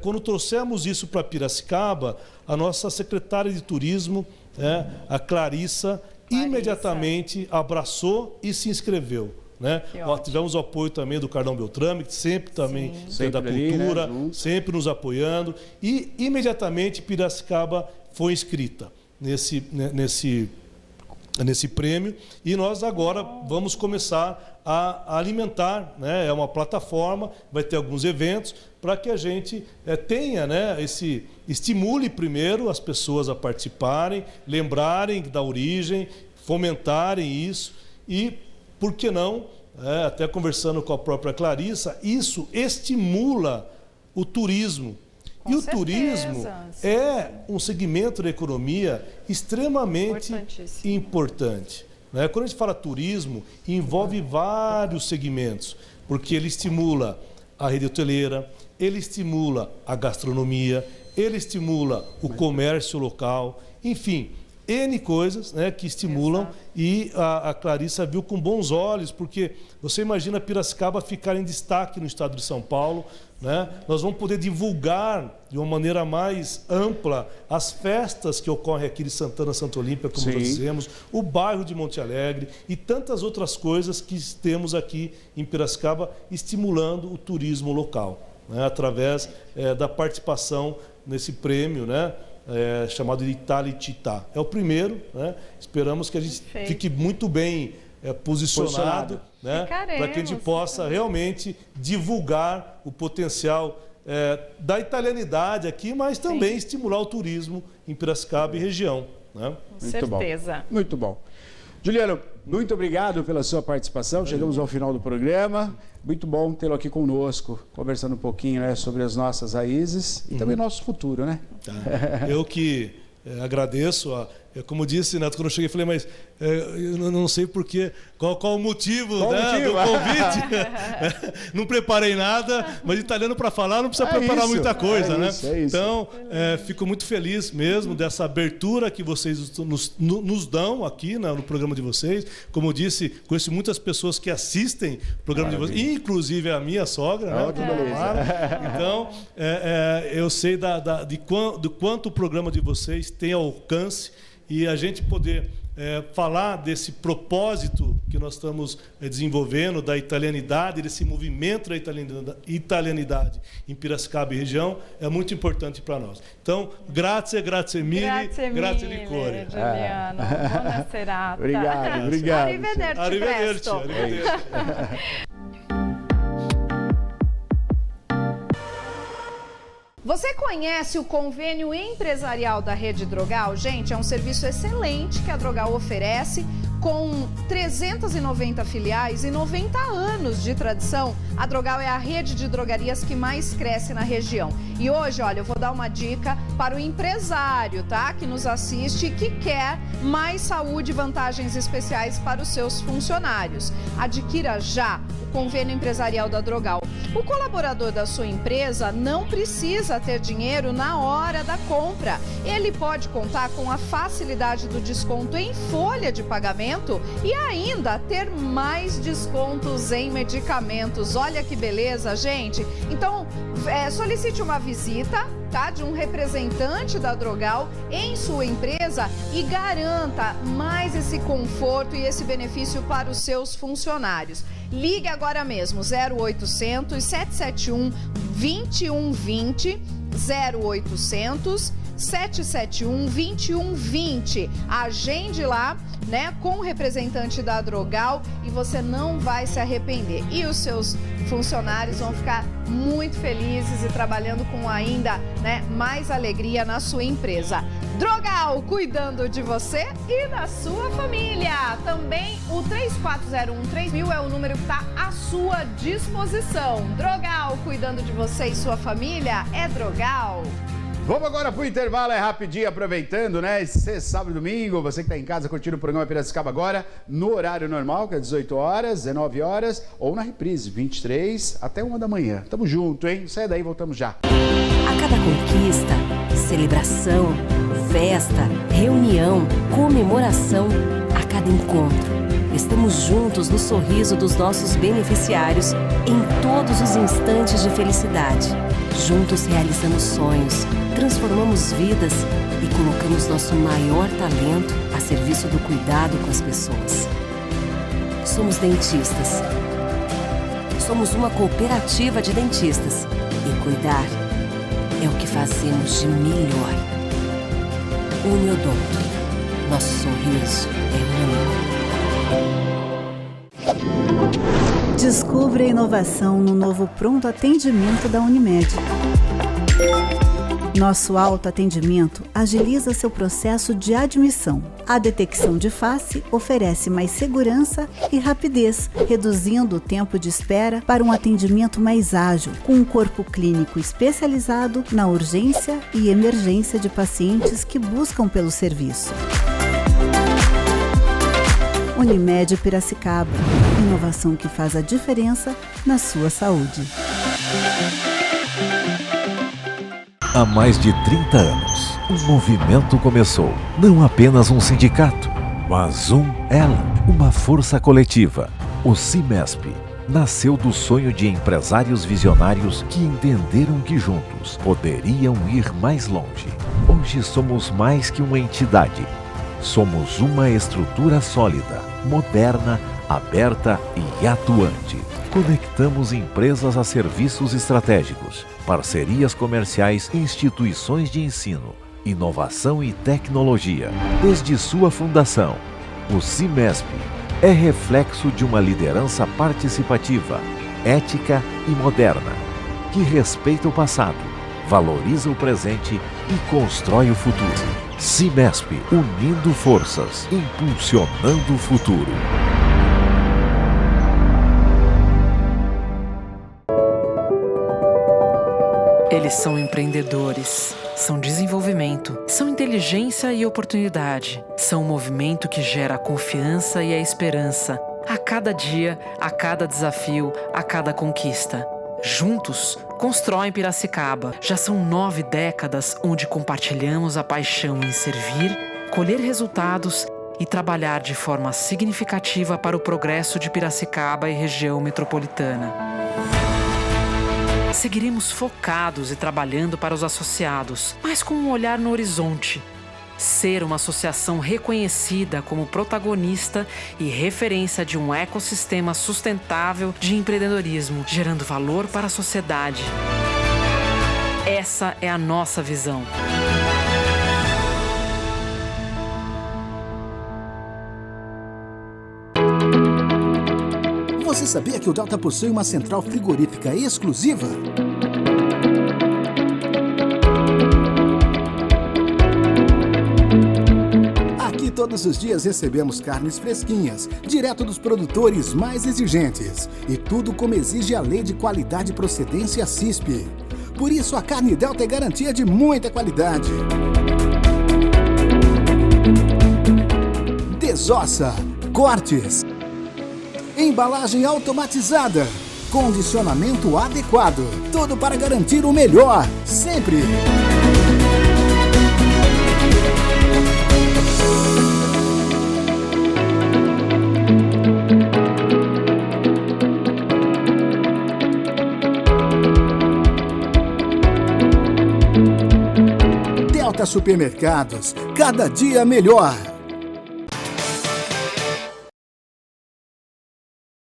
quando trouxemos isso para Piracicaba, a nossa secretária de turismo, a Clarissa, imediatamente abraçou e se inscreveu, né? Tivemos o apoio também do Carlão Beltrame, que sempre também tem da cultura, ali, né, sempre nos apoiando, e imediatamente Piracicaba foi inscrita nesse prêmio, e nós agora vamos começar a alimentar, né? É uma plataforma, vai ter alguns eventos para que a gente tenha, né, estimule primeiro as pessoas a participarem, lembrarem da origem, fomentarem isso e, por que não, até conversando com a própria Clarissa, isso estimula o turismo. E o turismo é um segmento da economia extremamente importante. Né? Quando a gente fala turismo, envolve vários segmentos, porque ele estimula a rede hoteleira, ele estimula a gastronomia, ele estimula o comércio local, enfim, N coisas, né, que estimulam. E a Clarissa viu com bons olhos, porque você imagina Piracicaba ficar em destaque no estado de São Paulo, né? Nós vamos poder divulgar de uma maneira mais ampla as festas que ocorrem aqui de Santana, Santa Olímpia, como nós dizemos, o bairro de Monte Alegre e tantas outras coisas que temos aqui em Piracicaba, estimulando o turismo local, né, através da participação nesse prêmio, né, chamado de Italicitá. É o primeiro, né? Esperamos que a gente fique muito bem posicionado, né, para que a gente possa realmente divulgar o potencial da italianidade aqui, mas também estimular o turismo em Piracicaba e região, né? Com certeza. Muito bom. Juliano, muito obrigado pela sua participação. Chegamos ao final do programa. Muito bom tê-lo aqui conosco, conversando um pouquinho, né, sobre as nossas raízes e também nosso futuro, né? Eu que agradeço. Como disse, Neto, quando eu cheguei, falei, mas eu não sei porquê, qual o motivo, do convite. Não preparei nada, mas italiano para falar não precisa preparar muita coisa, né? Então, fico muito feliz mesmo dessa abertura que vocês nos dão aqui no programa de vocês. Como eu disse, conheço muitas pessoas que assistem o programa de vocês, inclusive a minha sogra, né? Então, eu sei do quanto o programa de vocês tem alcance. E a gente poder falar desse propósito que nós estamos desenvolvendo, da italianidade, desse movimento da italianidade em Piracicaba e região, é muito importante para nós. Então, grazie mille, grazie di cuore. Giuliano, buona serata. Obrigado. Arrivederci. Você conhece o convênio empresarial da Rede Drogal? Gente, é um serviço excelente que a Drogal oferece com 390 filiais e 90 anos de tradição. A Drogal é a rede de drogarias que mais cresce na região. E hoje, olha, eu vou dar uma dica para o empresário, tá? Que nos assiste e que quer mais saúde e vantagens especiais para os seus funcionários. Adquira já o convênio empresarial da Drogal. O colaborador da sua empresa não precisa ter dinheiro na hora da compra. Ele pode contar com a facilidade do desconto em folha de pagamento e ainda ter mais descontos em medicamentos. Olha que beleza, gente! Então, solicite uma visita, tá, de um representante da Drogal em sua empresa e garanta mais esse conforto e esse benefício para os seus funcionários. Ligue agora mesmo, 0800 771 2120, 0800 771 2120. Agende lá, né, com o representante da Drogal e você não vai se arrepender. E os seus funcionários vão ficar muito felizes e trabalhando com ainda, né, mais alegria na sua empresa. Drogal, cuidando de você e da sua família. Também o 3401-3000 é o número que está à sua disposição. Drogal, cuidando de você e sua família, é Drogal. Vamos agora pro intervalo, é rapidinho, aproveitando, né? Esse sábado e domingo, você que tá em casa curtindo o programa Piracicaba agora, no horário normal, que é 18 horas, 19 horas, ou na reprise, 23 até 1 da manhã. Tamo junto, hein? Sai daí, voltamos já. A cada conquista, celebração, festa, reunião, comemoração, a cada encontro. Estamos juntos no sorriso dos nossos beneficiários em todos os instantes de felicidade. Juntos realizamos sonhos, transformamos vidas e colocamos nosso maior talento a serviço do cuidado com as pessoas. Somos dentistas. Somos uma cooperativa de dentistas. E cuidar é o que fazemos de melhor. Uniodonto. Nosso sorriso é único. Descubra a inovação no novo pronto atendimento da Unimed. Nosso autoatendimento agiliza seu processo de admissão. A detecção de face oferece mais segurança e rapidez, reduzindo o tempo de espera para um atendimento mais ágil, com um corpo clínico especializado na urgência e emergência de pacientes que buscam pelo serviço. Unimed Piracicaba. Inovação que faz a diferença na sua saúde. Há mais de 30 anos, um movimento começou. Não apenas um sindicato, mas uma força coletiva. O CIMESP nasceu do sonho de empresários visionários que entenderam que juntos poderiam ir mais longe. Hoje somos mais que uma entidade. Somos uma estrutura sólida, moderna, aberta e atuante. Conectamos empresas a serviços estratégicos, parcerias comerciais e instituições de ensino, inovação e tecnologia. Desde sua fundação, o CIMESP é reflexo de uma liderança participativa, ética e moderna, que respeita o passado, valoriza o presente e constrói o futuro. CIMESP, unindo forças, impulsionando o futuro. Eles são empreendedores, são desenvolvimento, são inteligência e oportunidade, são um movimento que gera a confiança e a esperança a cada dia, a cada desafio, a cada conquista. Juntos, constroem Piracicaba. Já são 9 décadas onde compartilhamos a paixão em servir, colher resultados e trabalhar de forma significativa para o progresso de Piracicaba e região metropolitana. Seguiremos focados e trabalhando para os associados, mas com um olhar no horizonte. Ser uma associação reconhecida como protagonista e referência de um ecossistema sustentável de empreendedorismo, gerando valor para a sociedade. Essa é a nossa visão. Você sabia que o Delta possui uma central frigorífica exclusiva? Aqui todos os dias recebemos carnes fresquinhas, direto dos produtores mais exigentes. E tudo como exige a Lei de Qualidade e Procedência CISP. Por isso a carne Delta é garantia de muita qualidade. Desossa, cortes, embalagem automatizada, condicionamento adequado, tudo para garantir o melhor, sempre. Delta Supermercados, cada dia melhor.